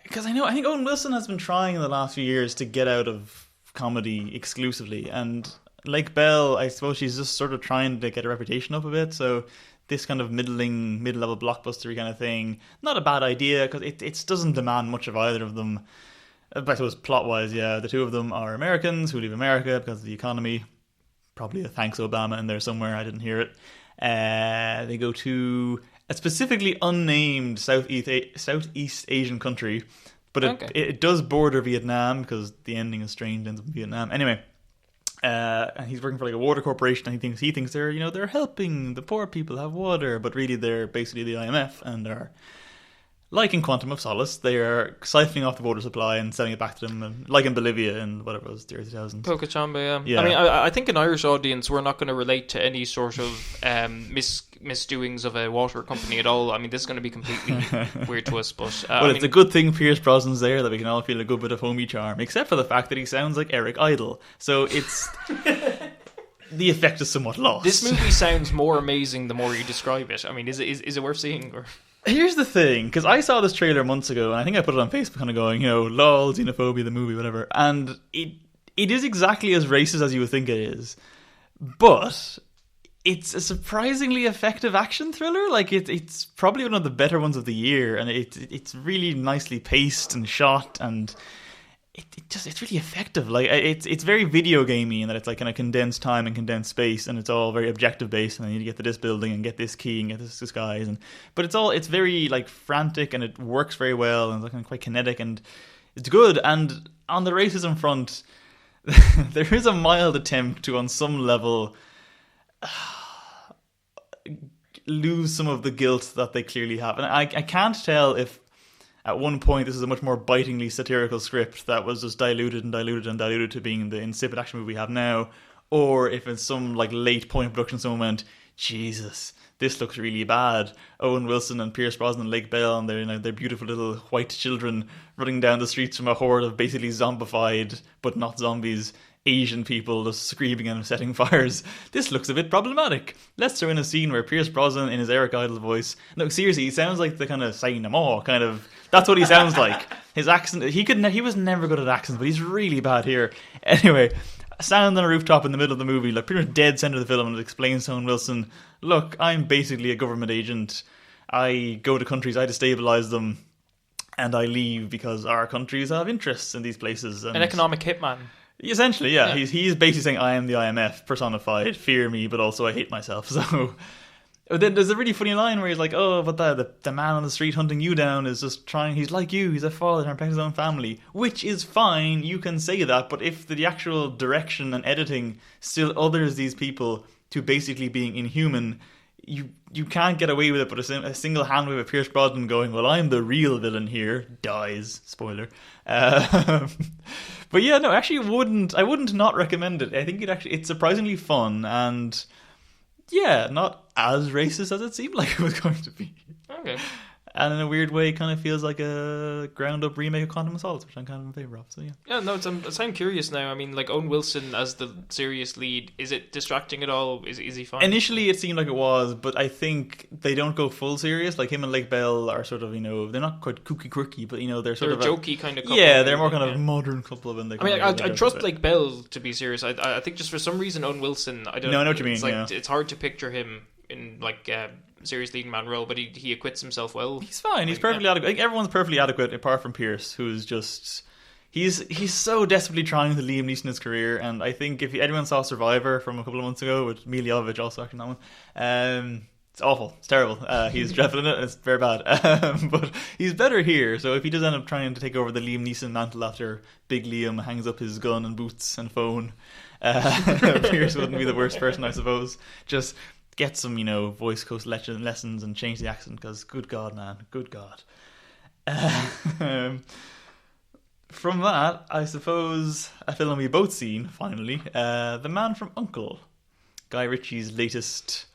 because I think Owen Wilson has been trying in the last few years to get out of comedy exclusively. And Lake Bell, I suppose she's just sort of trying to get a reputation up a bit. So this kind of mid-level blockbustery kind of thing, not a bad idea, because it doesn't demand much of either of them. I suppose plot-wise, the two of them are Americans who leave America because of the economy. Probably a thanks Obama in there somewhere, I didn't hear it. They go to a specifically unnamed Southeast Asian country, but it does border Vietnam, because the ending is strange, ends up in Vietnam. Anyway, and he's working for like a water corporation, and he thinks they're helping the poor people have water, but really they're basically the IMF, and they're like in Quantum of Solace, they are siphoning off the water supply and selling it back to them, and like in Bolivia in whatever it was, the early 2000s. Pocachamba, yeah. I mean, I think an Irish audience, we're not going to relate to any sort of misdoings of a water company at all. I mean, this is going to be completely weird to us, but... it's a good thing Pierce Brosnan's there, that we can all feel a good bit of homey charm, except for the fact that he sounds like Eric Idle. So it's... the effect is somewhat lost. This movie sounds more amazing the more you describe it. I mean, is it worth seeing? Or... Here's the thing, because I saw this trailer months ago, and I think I put it on Facebook kind of going, lol, xenophobia, the movie, whatever. And it is exactly as racist as you would think it is. But it's a surprisingly effective action thriller. Like, it's probably one of the better ones of the year, and it's really nicely paced and shot, and it's really effective. Like, it's very video gamey in that it's like in a condensed time and condensed space, and it's all very objective based, and then you need to get to this building and get this key and get this disguise, but it's very like frantic, and it works very well, and it's like quite kinetic, and it's good. And on the racism front, there is a mild attempt to, on some level, lose some of the guilt that they clearly have. And I can't tell if at one point this is a much more bitingly satirical script that was just diluted to being the insipid action movie we have now, or if it's some like late point of production someone went, Jesus, this looks really bad. Owen Wilson and Pierce Brosnan and Lake Bell and their beautiful little white children running down the streets from a horde of basically zombified, but not zombies, Asian people just screaming and setting fires. This looks a bit problematic. Let's throw in a scene where Pierce Brosnan in his Eric Idle voice, no, seriously, he sounds like the kind of say no more kind of, that's what he sounds like. His accent, he was never good at accents, but he's really bad here. Anyway, stand on a rooftop in the middle of the movie, like pretty much dead center of the film, and it explains to Owen Wilson, look, I'm basically a government agent. I go to countries, I destabilize them, and I leave because our countries have interests in these places. And an economic hitman. Essentially, yeah. He's basically saying, I am the IMF personified. Fear me, but also I hate myself. So then there's a really funny line where he's like, oh, but the man on the street hunting you down is just trying, he's like you, he's a father trying to protect his own family. Which is fine, you can say that, but if the actual direction and editing still others these people to basically being inhuman, you can't get away with it, but a single hand wave of Pierce Brosnan going, well, I'm the real villain here, dies. Spoiler. But yeah, no, actually I wouldn't not recommend it. I think it's surprisingly fun, and yeah, not as racist as it seemed like it was going to be. Okay. And in a weird way, it kind of feels like a ground-up remake of Quantum of Solace, which I'm kind of in favour of, so yeah. Yeah, no, I'm curious now. I mean, like, Owen Wilson as the serious lead, is it distracting at all? Is he fine? Initially, it seemed like it was, but I think they don't go full serious. Like, him and Lake Bell are sort of, they're not quite kooky-quirky, but, they're sort of a jokey kind of couple. Yeah, they're more kind of modern couple when they I trust Lake Bell to be serious. I think just for some reason, Owen Wilson, I don't know. I know what you mean, It's hard to picture him in, like, serious leading man role, but he acquits himself well. He's fine. He's perfectly adequate. I think everyone's perfectly adequate apart from Pierce, who's just he's so desperately trying to Liam Neeson his career. And I think if anyone saw Survivor from a couple of months ago with Mila Jovovich also acting that one, it's awful. It's terrible. He's dreadful in it. It's very bad. But he's better here. So if he does end up trying to take over the Liam Neeson mantle after Big Liam hangs up his gun and boots and phone, Pierce wouldn't be the worst person, I suppose. Just get some, voice coach lessons and change the accent, because good God, man, good God. From that, I suppose a film we both seen, finally, The Man from U.N.C.L.E, Guy Ritchie's latest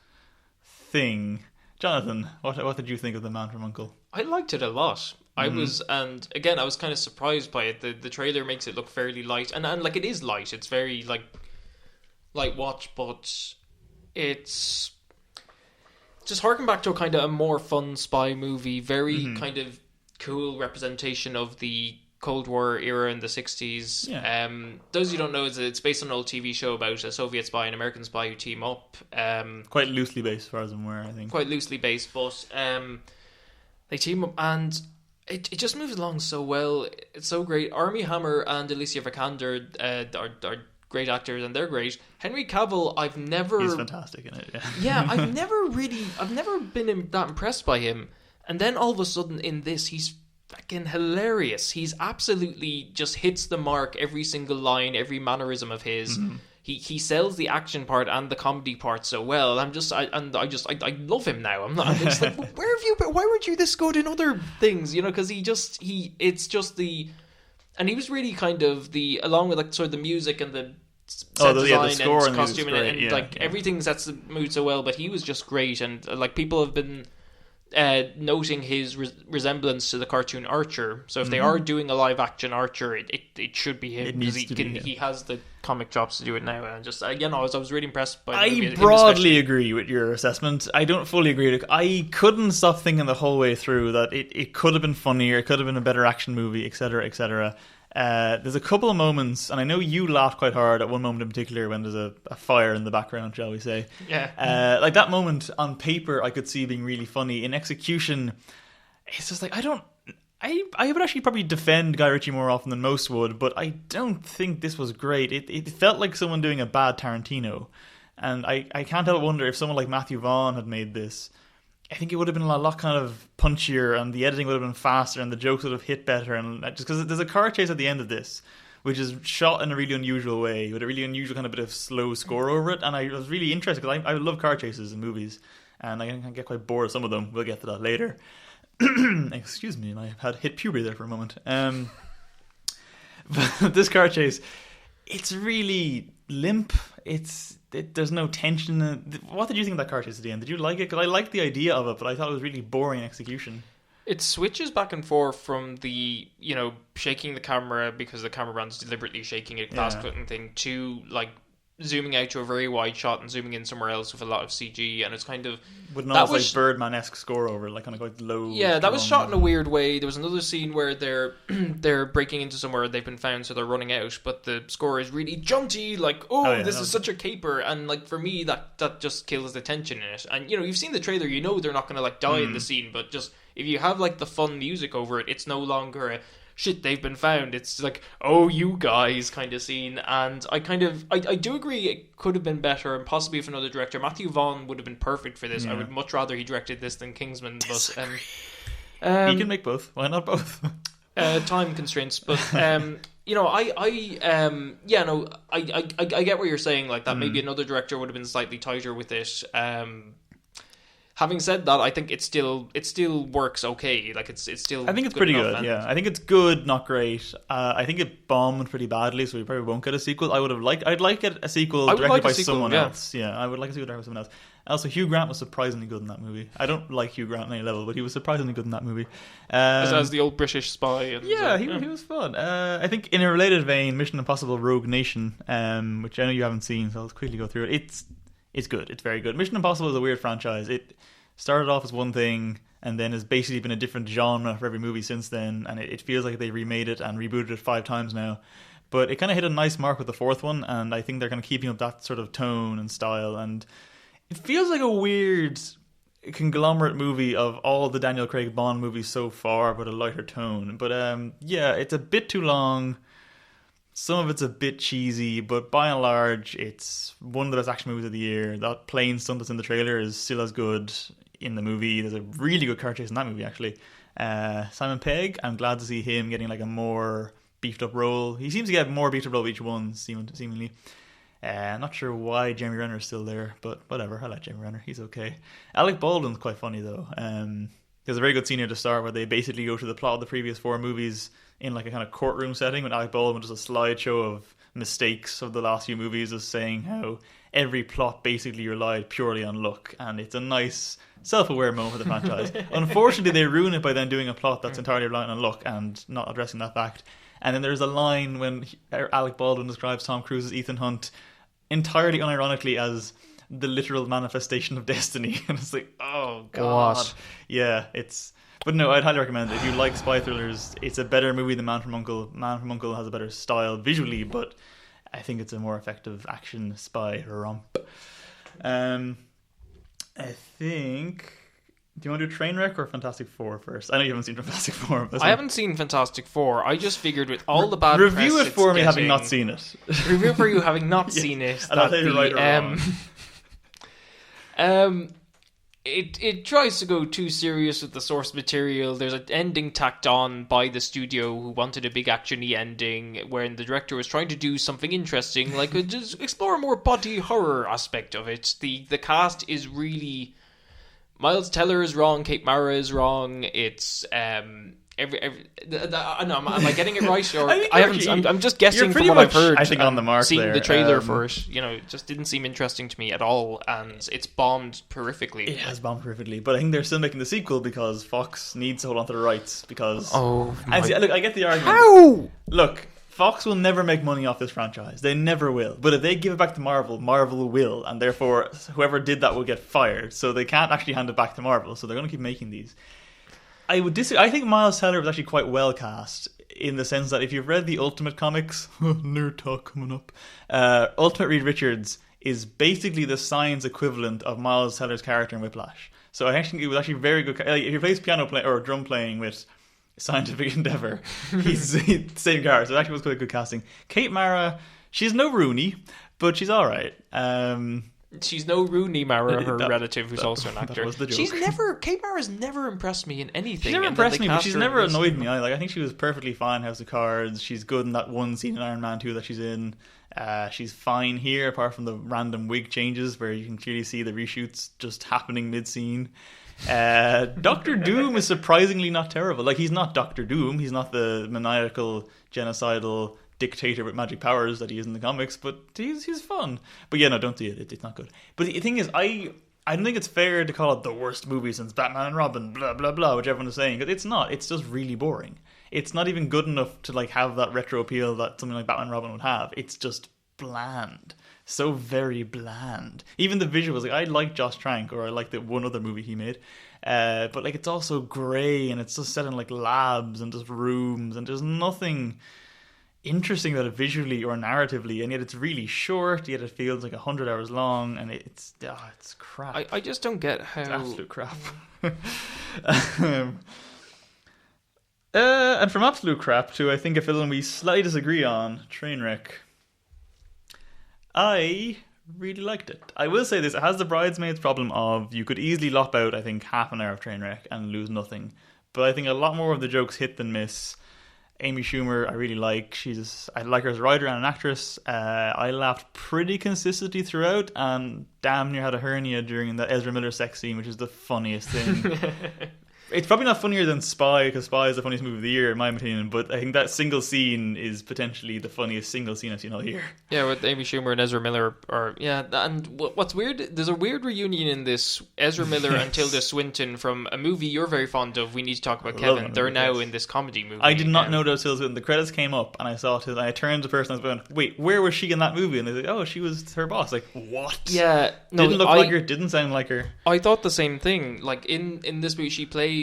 thing. Jonathan, what did you think of The Man from U.N.C.L.E? I liked it a lot. I was kind of surprised by it. The trailer makes it look fairly light, and like it is light. It's very like light watch, but it's just harken back to a kind of a more fun spy movie, very kind of cool representation of the Cold War era in the 60s. Yeah. Those who don't know, it's based on an old TV show about a Soviet spy and American spy who team up. Quite loosely based, as far as I'm aware, I think. Quite loosely based, but they team up, and it just moves along so well. It's so great. Armie Hammer and Alicia Vikander are great actors, and they're great. Henry Cavill, he's fantastic in it. Yeah, I've never been that impressed by him, and then all of a sudden in this, he's fucking hilarious. He's absolutely just hits the mark. Every single line, every mannerism of his. He sells the action part and the comedy part so well. I love him now. I'm just like, where have you been? Why weren't you this good in other things? Because it's just the. And he was really kind of along with like sort of the music and the set design and costume and everything sets the mood so well. But he was just great, and like people have been noting his resemblance to the cartoon Archer. So if they are doing a live action Archer, it should be him, because he has the comic chops to do it now. And just again, I was really impressed by. I broadly agree with your assessment. I don't fully agree. I couldn't stop thinking the whole way through that it could have been funnier, it could have been a better action movie, etc., etc. There's a couple of moments, and I know you laughed quite hard at one moment in particular when there's a fire in the background, shall we say. Yeah. Like that moment on paper I could see being really funny. In execution, it's just like, I would actually probably defend Guy Ritchie more often than most would, but I don't think this was great. It felt like someone doing a bad Tarantino. And I can't help but wonder if someone like Matthew Vaughn had made this, I think it would have been a lot kind of punchier, and the editing would have been faster, and the jokes would have hit better. And just because there's a car chase at the end of this, which is shot in a really unusual way, with a really unusual kind of bit of slow score over it. And I was really interested because I love car chases in movies, and I can get quite bored of some of them. We'll get to that later. Excuse me, I had hit puberty there for a moment. But this car chase, it's really limp. There's no tension in it. What did you think of that car chase at the end? Did you like it? Because I liked the idea of it, but I thought it was really boring execution. It switches back and forth from the, shaking the camera because the cameraman's deliberately shaking it, fast cutting thing, to like zooming out to a very wide shot and zooming in somewhere else with a lot of CG, and it's kind of with an almost like Birdman-esque score over, like kind of quite low. Yeah, that was shot in a weird way. There was another scene where they're breaking into somewhere they've been found, so they're running out, but the score is really jaunty, like this is such a caper, and like for me that just kills the tension in it. And you've seen the trailer, they're not going to like die in the scene, but just if you have like the fun music over it, it's no longer a shit they've been found. It's like, oh, you guys kind of scene. And I do agree it could have been better, and possibly if another director, Matthew Vaughn would have been perfect for this. I would much rather he directed this than Kingsman. But he can make both. Why not both? Time constraints, but I get what you're saying, like that maybe another director would have been slightly tighter with it. Having said that, I think it still works okay. Like it's still. I think it's pretty good. Yeah, I think it's good, not great. I think it bombed pretty badly, so we probably won't get a sequel. I'd like a sequel directed by someone else. Yeah, I would like a sequel directed by someone else. Also, Hugh Grant was surprisingly good in that movie. I don't like Hugh Grant on any level, but he was surprisingly good in that movie. As the old British spy. And, he was fun. I think in a related vein, Mission Impossible: Rogue Nation, which I know you haven't seen, so I'll quickly go through it. It's good. It's very good. Mission Impossible is a weird franchise. It started off as one thing and then has basically been a different genre for every movie since then, and it feels like they remade it and rebooted it 5 times now. But it kind of hit a nice mark with the 4th one, and I think they're kind of keeping up that sort of tone and style, and it feels like a weird conglomerate movie of all the Daniel Craig Bond movies so far, but a lighter tone. But it's a bit too long. Some of it's a bit cheesy, but by and large, it's one of the best action movies of the year. That plane stunt that's in the trailer is still as good in the movie. There's a really good car chase in that movie, actually. Simon Pegg, I'm glad to see him getting like a more beefed up role. He seems to get more beefed up role each one, seemingly. Not sure why Jeremy Renner is still there, but whatever. I like Jeremy Renner. He's okay. Alec Baldwin's quite funny, though. There's a very good scene here to start where they basically go through the plot of the previous 4 movies in like a kind of courtroom setting, with Alec Baldwin does a slideshow of mistakes of the last few movies, of saying how every plot basically relied purely on luck, and it's a nice self-aware moment for the franchise. Unfortunately, they ruin it by then doing a plot that's entirely reliant on luck and not addressing that fact. And then there's a line when Alec Baldwin describes Tom Cruise's Ethan Hunt entirely unironically as the literal manifestation of destiny, and it's like, oh god. What? Yeah, but no, I'd highly recommend it. If you like spy thrillers, it's a better movie than Man from U.N.C.L.E. Man from U.N.C.L.E. has a better style visually, but I think it's a more effective action spy romp. I think... Do you want to do Trainwreck or Fantastic Four first? I know you haven't seen Fantastic Four. I haven't seen Fantastic Four. I just figured with all the bad review press it for me having not seen it. Review for you having not seen it. And I'll tell you right or wrong. It tries to go too serious with the source material. There's an ending tacked on by the studio who wanted a big action-y ending, wherein the director was trying to do something interesting, like just explore a more body horror aspect of it. The cast is really... Miles Teller is wrong, Kate Mara is wrong. It's I know, am I getting it right? Or I haven't. I'm just guessing from what I've heard. I think on the mark seeing there. The trailer for it, it just didn't seem interesting to me at all, and it's bombed horrifically. It has bombed horrifically, but I think they're still making the sequel because Fox needs to hold on to the rights. Because look, I get the argument. How? Look, Fox will never make money off this franchise. They never will. But if they give it back to Marvel, Marvel will, and therefore whoever did that will get fired. So they can't actually hand it back to Marvel. So they're going to keep making these. I would disagree. I think Miles Teller was actually quite well cast, in the sense that if you've read the Ultimate comics, nerd talk coming up, Ultimate Reed Richards is basically the science equivalent of Miles Teller's character in Whiplash. So I think it was actually very good. If he plays piano play or drum playing with Scientific Endeavour, he's the same character. So it actually was quite good casting. Kate Mara, she's no Rooney, but she's all right. She's no Rooney Mara, her relative, who's also an actor. That was the joke. Kate Mara's never impressed me in anything. She's never impressed me, but she's never annoyed me. I think she was perfectly fine in House of Cards. She's good in that one scene in Iron Man 2 that she's in. She's fine here, apart from the random wig changes where you can clearly see the reshoots just happening mid-scene. Doctor Doom is surprisingly not terrible. Like, he's not Doctor Doom. He's not the maniacal, genocidal dictator with magic powers that he is in the comics, but he's fun. But yeah, no, don't see it. It's not good. But the thing is, I don't think it's fair to call it the worst movie since Batman and Robin, blah, blah, blah, which everyone is saying. Because it's not. It's just really boring. It's not even good enough to like have that retro appeal that something like Batman and Robin would have. It's just bland. So very bland. Even the visuals, like I like Josh Trank, or I like the one other movie he made, but like it's all so grey, and it's just set in like labs and just rooms, and there's nothing interesting about it visually or narratively, and yet it's really short, yet it feels like 100 hours long, and it's crap. I just don't get how... It's absolute crap. And from absolute crap to, I think, a film we slightly disagree on, Trainwreck. I really liked it. I will say this, it has the Bridesmaids problem of you could easily lop out, I think, half an hour of Trainwreck and lose nothing. But I think a lot more of the jokes hit than miss. Amy Schumer, I really like. I like her as a writer and an actress. I laughed pretty consistently throughout, and damn near had a hernia during the Ezra Miller sex scene, which is the funniest thing. It's probably not funnier than Spy, because Spy is the funniest movie of the year, in my opinion, but I think that single scene is potentially the funniest single scene I've seen all year. Yeah, with Amy Schumer and Ezra Miller and what's weird, there's a weird reunion in this. Ezra Miller and Tilda Swinton from a movie you're very fond of, We Need to Talk About Kevin. They're now in this comedy movie. I did not know that was Tilda Swinton. The credits came up and I saw Tilda, and I turned to the person and I was going, wait, where was she in that movie? And they said, oh, she was her boss. Like, what? Yeah. No, didn't look like her, didn't sound like her. I thought the same thing. Like, in this movie, she plays...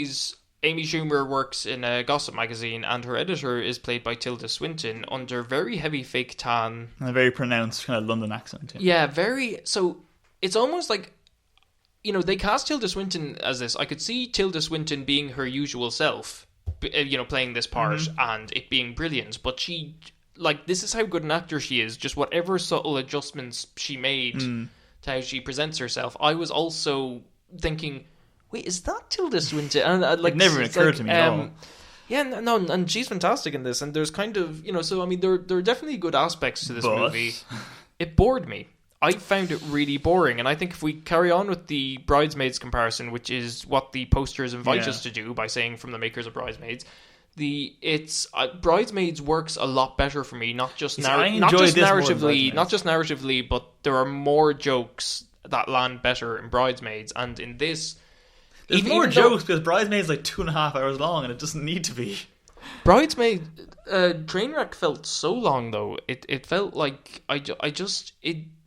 Amy Schumer works in a gossip magazine, and her editor is played by Tilda Swinton under very heavy fake tan. And a very pronounced kind of London accent. Yeah, very... So, it's almost like... You know, they cast Tilda Swinton as this. I could see Tilda Swinton being her usual self, you know, playing this part, and it being brilliant. But she... Like, this is how good an actor she is. Just whatever subtle adjustments she made to how she presents herself. I was also thinking... Wait, is that Tilda Swinton? And it never occurred to me at all. Yeah, no, and she's fantastic in this. And there's kind of, you know, so I mean, there are definitely good aspects to this movie. It bored me. I found it really boring. And I think if we carry on with the Bridesmaids comparison, which is what the posters invite us to do by saying from the makers of Bridesmaids, Bridesmaids works a lot better for me. Not just narratively, but there are more jokes that land better in Bridesmaids, and in this. There's more jokes because Bridesmaids is like 2.5 hours long, and it doesn't need to be. Bridesmaids, Trainwreck felt so long though. It felt like it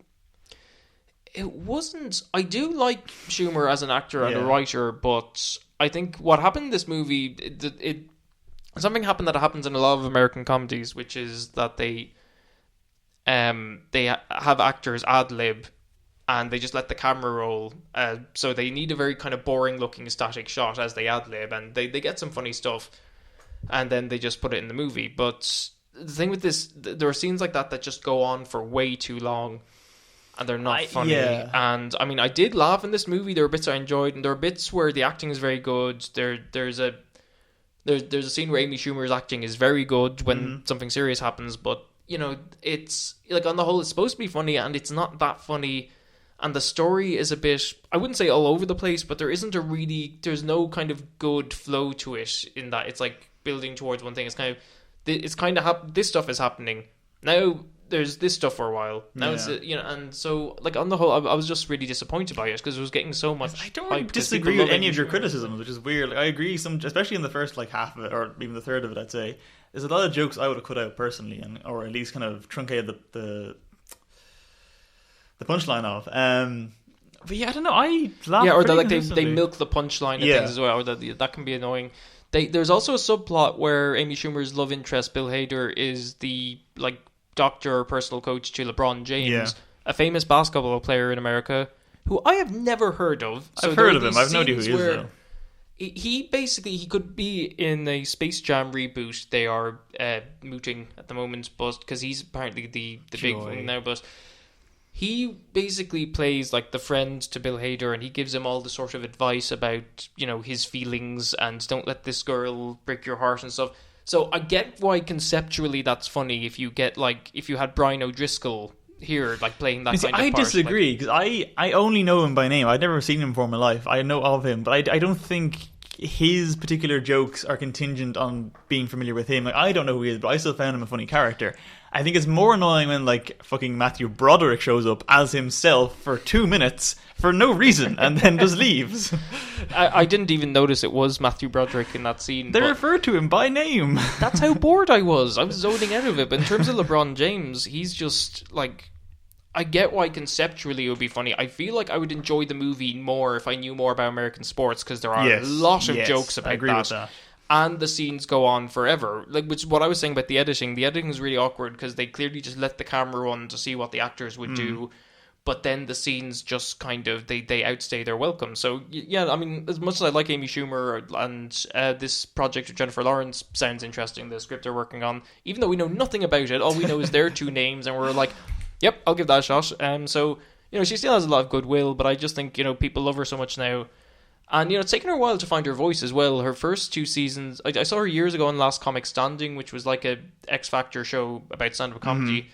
wasn't. I do like Schumer as an actor and a writer, but I think what happened in this movie, something happened that happens in a lot of American comedies, which is that they have actors ad lib. And they just let the camera roll. So they need a very kind of boring looking static shot as they ad-lib. And they get some funny stuff. And then they just put it in the movie. But the thing with this, there are scenes like that just go on for way too long. And they're not funny. Yeah. And I mean, I did laugh in this movie. There were bits I enjoyed. And there are bits where the acting is very good. There's a scene where Amy Schumer's acting is very good when something serious happens. But, you know, it's like on the whole, it's supposed to be funny. And it's not that funny. And the story is a bit, I wouldn't say all over the place, but there's no kind of good flow to it in that it's like building towards one thing. It's kind of this stuff is happening. Now there's this stuff for a while. Now it's, you know, and so like on the whole, I was just really disappointed by it because it was getting so much. I don't really disagree with any of your criticisms, which is weird. Like, I agree, especially in the first like half of it, or even the third of it, I'd say. There's a lot of jokes I would have cut out personally, or at least kind of truncated the punchline of. But yeah, I don't know. I laugh. Yeah, or they milk the punchline and things as well. Or that can be annoying. There's also a subplot where Amy Schumer's love interest, Bill Hader, is the like doctor or personal coach to LeBron James, a famous basketball player in America who I have never heard of. So I've heard of him. I've no idea who he is though. He could be in a Space Jam reboot. They are mooting at the moment, but because he's apparently the big thing now, but. he basically plays like the friend to Bill Hader, and he gives him all the sort of advice about, you know, his feelings and don't let this girl break your heart and stuff. So I get why conceptually that's funny if you had Brian O'Driscoll here, like playing that kind of part. I disagree, because I only know him by name. I'd never seen him before in my life. I know of him, but I don't think his particular jokes are contingent on being familiar with him. Like, I don't know who he is, but I still found him a funny character. I think it's more annoying when like fucking Matthew Broderick shows up as himself for 2 minutes for no reason and then just leaves. I didn't even notice it was Matthew Broderick in that scene. They refer to him by name. That's how bored I was. I was zoning out of it. But in terms of LeBron James, he's just like... I get why conceptually it would be funny. I feel like I would enjoy the movie more if I knew more about American sports, because there are a lot of jokes about that. And the scenes go on forever. Like, which is what I was saying about the editing. The editing is really awkward because they clearly just let the camera run to see what the actors would do. But then the scenes just kind of, they outstay their welcome. So, yeah, I mean, as much as I like Amy Schumer and this project with Jennifer Lawrence sounds interesting, the script they're working on, even though we know nothing about it, all we know is their two names, and we're like, yep, I'll give that a shot. So, you know, she still has a lot of goodwill, but I just think, you know, people love her so much now. And, you know, it's taken her a while to find her voice as well. Her first 2 seasons, I saw her years ago on Last Comic Standing, which was like a X Factor show about stand-up comedy.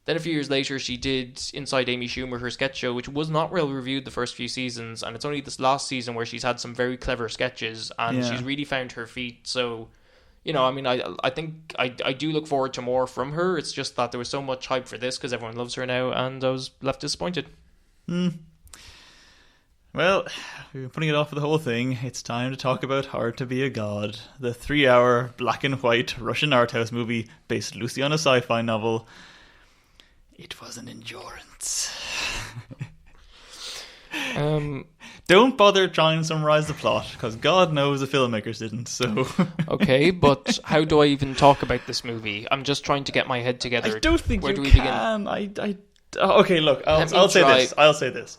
Then a few years later, she did Inside Amy Schumer, her sketch show, which was not well reviewed the first few seasons. And it's only this last season where she's had some very clever sketches, and she's really found her feet. So, you know, I mean, I think I do look forward to more from her. It's just that there was so much hype for this because everyone loves her now, and I was left disappointed. Well, we've been putting it off for the whole thing. It's time to talk about Hard to Be a God, the 3-hour black and white Russian art house movie based loosely on a sci-fi novel. It was an endurance. Don't bother trying to summarize the plot, because God knows the filmmakers didn't. So okay, but how do I even talk about this movie? I'm just trying to get my head together. I don't think you can. Okay, look, I'll say this.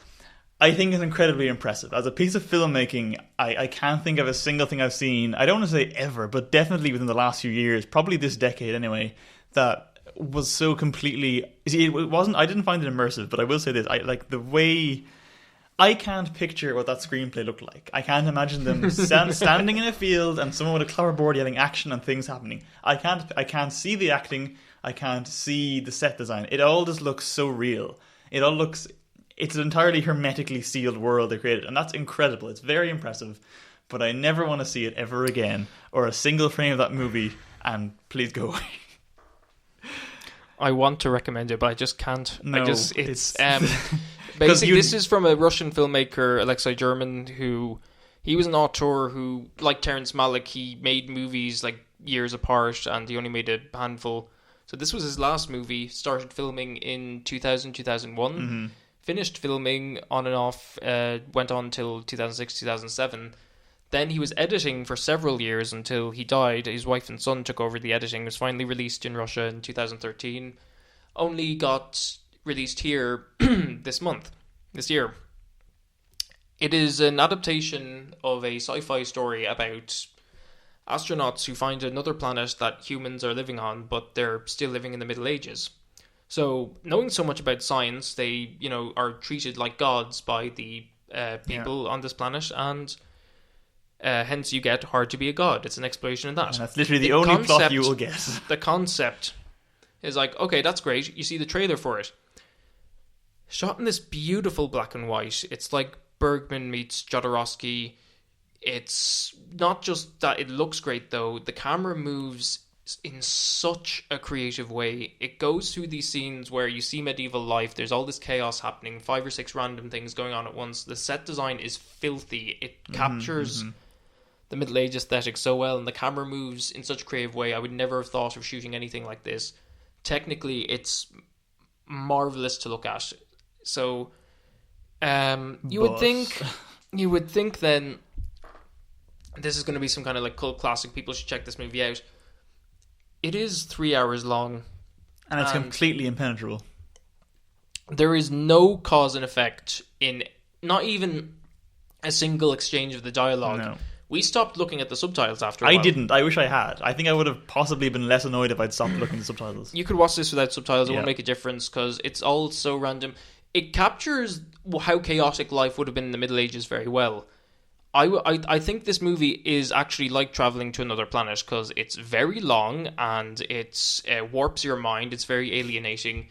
I think it's incredibly impressive. As a piece of filmmaking, I can't think of a single thing I've seen, I don't want to say ever, but definitely within the last few years, probably this decade anyway, that was so completely... See, I didn't find it immersive, but I will say this. I can't picture what that screenplay looked like. I can't imagine them standing in a field and someone with a clapperboard yelling action and things happening. I can't see the acting. I can't see the set design. It all just looks so real. It's an entirely hermetically sealed world they created, and that's incredible. It's very impressive, but I never want to see it ever again, or a single frame of that movie, and please go away. I want to recommend it, but I just can't. No, basically, this is from a Russian filmmaker, Alexei German, he was an auteur who, like Terrence Malick, he made movies like years apart, and he only made a handful. So this was his last movie, started filming in 2000, 2001, finished filming on and off, went on till 2006, 2007. Then he was editing for several years until he died. His wife and son took over the editing. It was finally released in Russia in 2013. Only got released here this year. It is an adaptation of a sci-fi story about astronauts who find another planet that humans are living on, but they're still living in the Middle Ages. So, knowing so much about science, they, you know, are treated like gods by the people on this planet, and hence you get Hard to Be a God. It's an exploration of that. And that's literally the only plot you will get. The concept is like, okay, that's great. You see the trailer for it. Shot in this beautiful black and white. It's like Bergman meets Jodorowsky. It's not just that it looks great, though. The camera moves in such a creative way. It goes through these scenes where you see medieval life. There's all this chaos happening, 5 or 6 random things going on at once. The set design is filthy. It captures the Middle Age aesthetic so well, and the camera moves in such a creative way. I would never have thought of shooting anything like this. Technically, it's marvelous to look at. So, you would think then this is going to be some kind of like cult classic. People should check this movie out. It is 3 hours long. And it's completely impenetrable. There is no cause and effect in not even a single exchange of the dialogue. No. We stopped looking at the subtitles after a while. I didn't. I wish I had. I think I would have possibly been less annoyed if I'd stopped looking at the subtitles. You could watch this without subtitles. It won't make a difference because it's all so random. It captures how chaotic life would have been in the Middle Ages very well. I think this movie is actually like traveling to another planet because it's very long and it warps your mind. It's very alienating.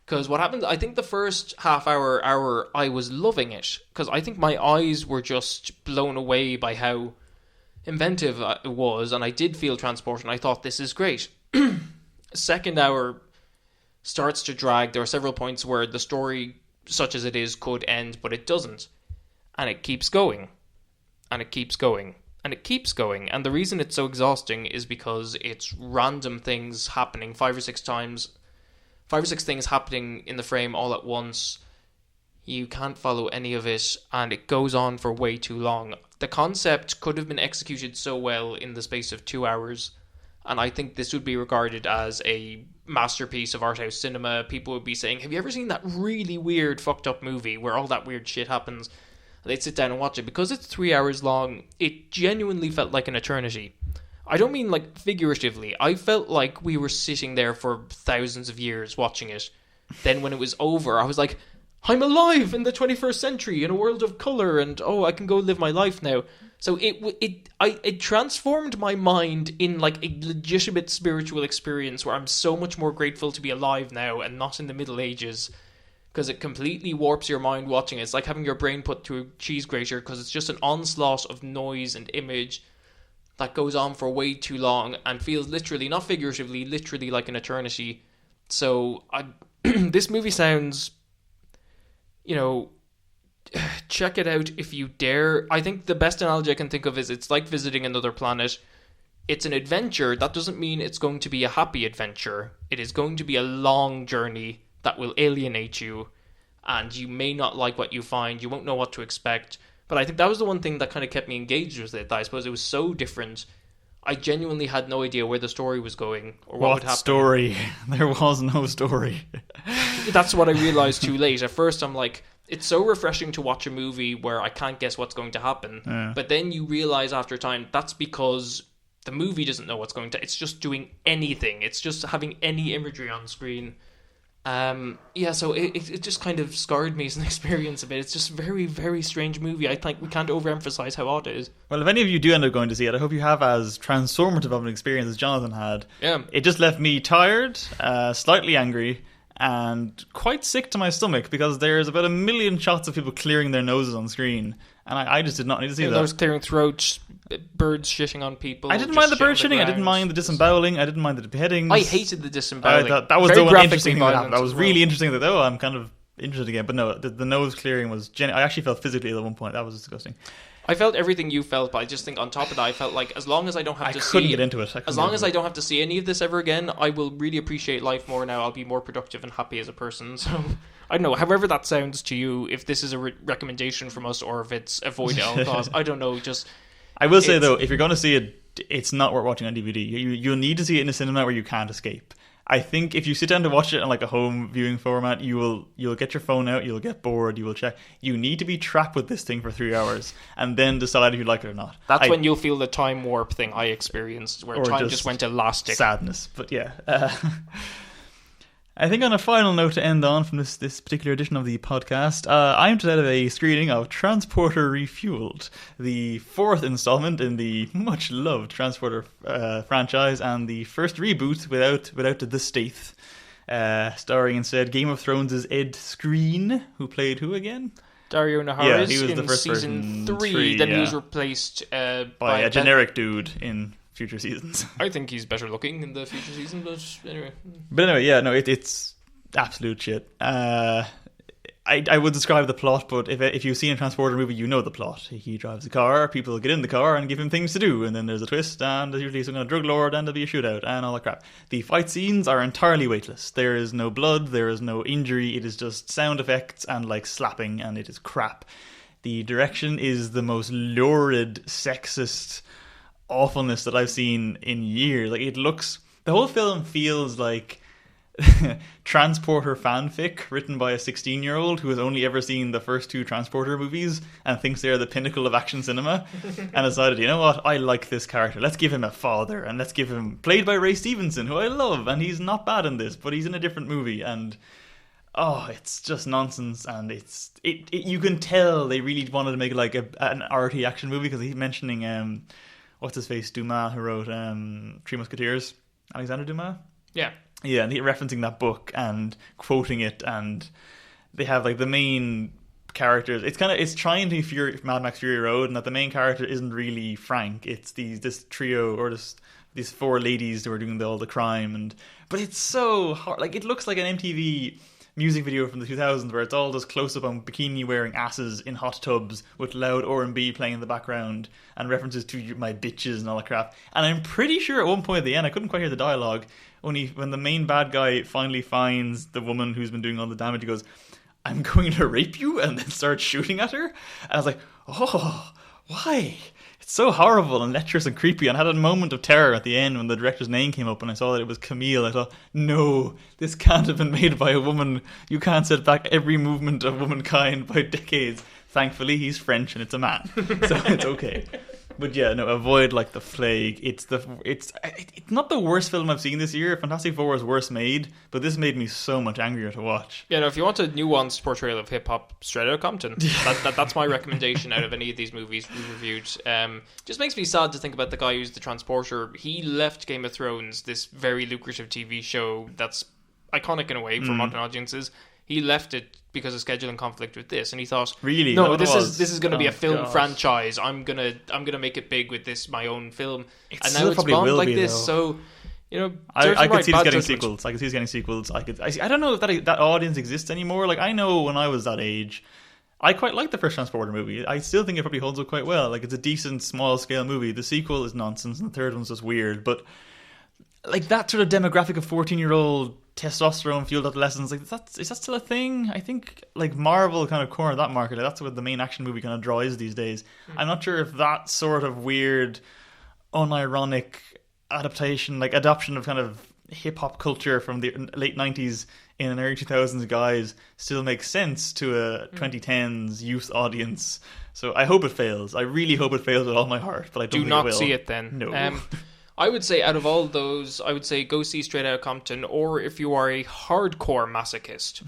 Because what happened, I think the first half hour, I was loving it. Because I think my eyes were just blown away by how inventive it was. And I did feel transported. And I thought, this is great. Second hour starts to drag. There are several points where the story, such as it is, could end. But it doesn't. And it keeps going. And it keeps going. And it keeps going. And the reason it's so exhausting is because it's random things happening 5 or 6 times. 5 or 6 things happening in the frame all at once. You can't follow any of it, and it goes on for way too long. The concept could have been executed so well in the space of 2 hours, and I think this would be regarded as a masterpiece of art house cinema. People would be saying, have you ever seen that really weird, fucked up movie where all that weird shit happens? And they'd sit down and watch it. Because it's 3 hours long, it genuinely felt like an eternity. I don't mean like figuratively. I felt like we were sitting there for thousands of years watching it. Then when it was over, I was like, I'm alive in the 21st century in a world of colour and I can go live my life now. So it transformed my mind in like a legitimate spiritual experience where I'm so much more grateful to be alive now and not in the Middle Ages. Because it completely warps your mind watching it. It's like having your brain put through a cheese grater because it's just an onslaught of noise and image that goes on for way too long and feels literally, not figuratively, literally like an eternity. So this movie sounds, check it out if you dare. I think the best analogy I can think of is it's like visiting another planet. It's an adventure. That doesn't mean it's going to be a happy adventure. It is going to be a long journey that will alienate you, and you may not like what you find. You won't know what to expect. But I think that was the one thing that kind of kept me engaged with it. I suppose it was so different. I genuinely had no idea where the story was going or what would happen. Story? There was no story. That's what I realised too late. At first I'm like, it's so refreshing to watch a movie where I can't guess what's going to happen. Yeah. But then you realise after time, that's because the movie doesn't know what's going to... It's just doing anything. It's just having any imagery on screen. So it just kind of scarred me as an experience a bit. It's just a very, very strange movie. I think we can't overemphasize how odd it is. Well, if any of you do end up going to see it, I hope you have as transformative of an experience as Jonathan had. Yeah. It just left me tired, slightly angry, and quite sick to my stomach because there's about 1 million shots of people clearing their noses on screen, and I just did not need to see that. Those clearing throats, birds shitting on people. I didn't mind the bird shitting. I didn't mind the disemboweling. I didn't mind the beheadings. I hated the disemboweling. That was very the one interesting thing that happened. That was well. really interesting. That I'm kind of interested again. But no, the nose clearing was. I actually felt physically at one point. That was disgusting. I felt everything you felt, but I just think on top of that, I felt like as long as I don't have to see... I couldn't get into it. As long as I don't have to see any of this ever again, I will really appreciate life more now. I'll be more productive and happy as a person. So, I don't know. However that sounds to you, if this is a recommendation from us or if it's avoid at all costs, I don't know. Just... I will say, though, if you're going to see it, it's not worth watching on DVD. You'll need to see it in a cinema where you can't escape. I think if you sit down to watch it in like a home viewing format, you'll get your phone out, you'll get bored, you will check. You need to be trapped with this thing for 3 hours and then decide if you like it or not. That's when you'll feel the time warp thing I experienced, where time just went elastic. Sadness, but yeah. I think on a final note to end on from this particular edition of the podcast, I'm to have a screening of Transporter Refueled, the 4th installment in the much-loved Transporter franchise and the first reboot without the Staith, starring instead Game of Thrones' Ed Skrein, who played who again? Dario Naharis. Yeah, he was in the first season person, 3. Then he was replaced by a generic dude in future seasons. I think he's better looking in the future season, but anyway. But anyway, yeah, no, it's absolute shit. I would describe the plot, but if you've seen a Transporter movie, you know the plot. He drives a car, people get in the car and give him things to do, and then there's a twist, and there's usually some kind of drug lord, and there'll be a shootout, and all that crap. The fight scenes are entirely weightless. There is no blood, there is no injury, it is just sound effects and like slapping, and it is crap. The direction is the most lurid, sexist awfulness that I've seen in years. Like, it looks... The whole film feels like Transporter fanfic written by a 16-year-old who has only ever seen the first 2 Transporter movies and thinks they're the pinnacle of action cinema, and decided, you know what, I like this character, let's give him a father, and let's give him, played by Ray Stevenson, who I love, and he's not bad in this, but he's in a different movie, and it's just nonsense, and it you can tell they really wanted to make it like an arty action movie, because he's mentioning what's his face, Dumas, who wrote Three Musketeers, Alexander Dumas. Yeah, and referencing that book and quoting it, and they have like the main characters. It's trying to be Mad Max Fury Road, and that the main character isn't really Frank. It's this trio, or these 4 ladies who are doing all the crime, but it's so hard. Like, it looks like an MTV music video from the 2000s where it's all just close up on bikini wearing asses in hot tubs with loud R&B playing in the background and references to my bitches and all that crap. And I'm pretty sure at one point at the end, I couldn't quite hear the dialogue, when the main bad guy finally finds the woman who's been doing all the damage, he goes, "I'm going to rape you," and then starts shooting at her. And I was like, oh, why? It's so horrible and lecherous and creepy. And I had a moment of terror at the end when the director's name came up and I saw that it was Camille. I thought, no, this can't have been made by a woman. You can't set back every movement of womankind by decades. Thankfully, he's French and it's a man, so it's okay. But yeah, no, avoid like the plague. It's not the worst film I've seen this year. Fantastic Four was worse made, but this made me so much angrier to watch. Yeah, no, if you want a nuanced portrayal of hip hop, straight Outta Compton. That's my recommendation out of any of these movies we reviewed. Just makes me sad to think about the guy who's the transporter. He left Game of Thrones, this very lucrative TV show that's iconic in a way for modern audiences. He left it because of scheduling conflict with this, and he thought, "Really? No, this is going to be a film franchise. I'm gonna make it big with this my own film." And now it's bombed like this. Though. So, you know, I could see this getting sequels. I don't know if that audience exists anymore. Like, I know when I was that age, I quite liked the first Transporter movie. I still think it probably holds up quite well. Like, it's a decent small scale movie. The sequel is nonsense, and the third one's just weird. But like that sort of demographic of 14-year-old testosterone fueled adolescents, like is that still a thing? I think like Marvel kind of cornered that market. Like, that's what the main action movie kind of draws these days. I'm not sure if that sort of weird, unironic adoption of kind of hip hop culture from the late 90s in an early 2000s guise still makes sense to a 2010s youth audience. So I hope it fails. I really hope it fails with all my heart, but I don't think it will. Do not see it then. No. I would say out of all those, I would say go see Straight Outta Compton, or if you are a hardcore masochist,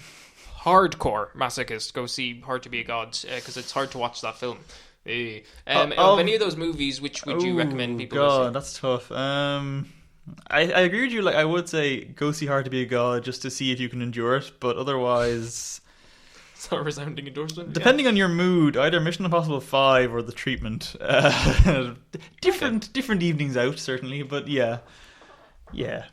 go see Hard to Be a God, because it's hard to watch that film. Of any of those movies, which would you recommend people to see? That's tough. I agree with you. Like, I would say go see Hard to Be a God just to see if you can endure it, but otherwise, it's not a resounding endorsement. Depending on your mood, either Mission Impossible 5 or The Treatment. Different evenings out, certainly, but yeah. Well,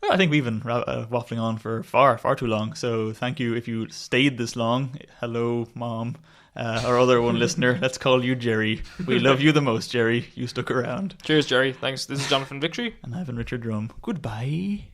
I think we've been waffling on for far too long, so thank you if you stayed this long. Hello, Mom. Our other one listener, let's call you Jerry. We love you the most, Jerry. You stuck around. Cheers, Jerry. Thanks. This is Jonathan Victory. And I've been Richard Drum. Goodbye.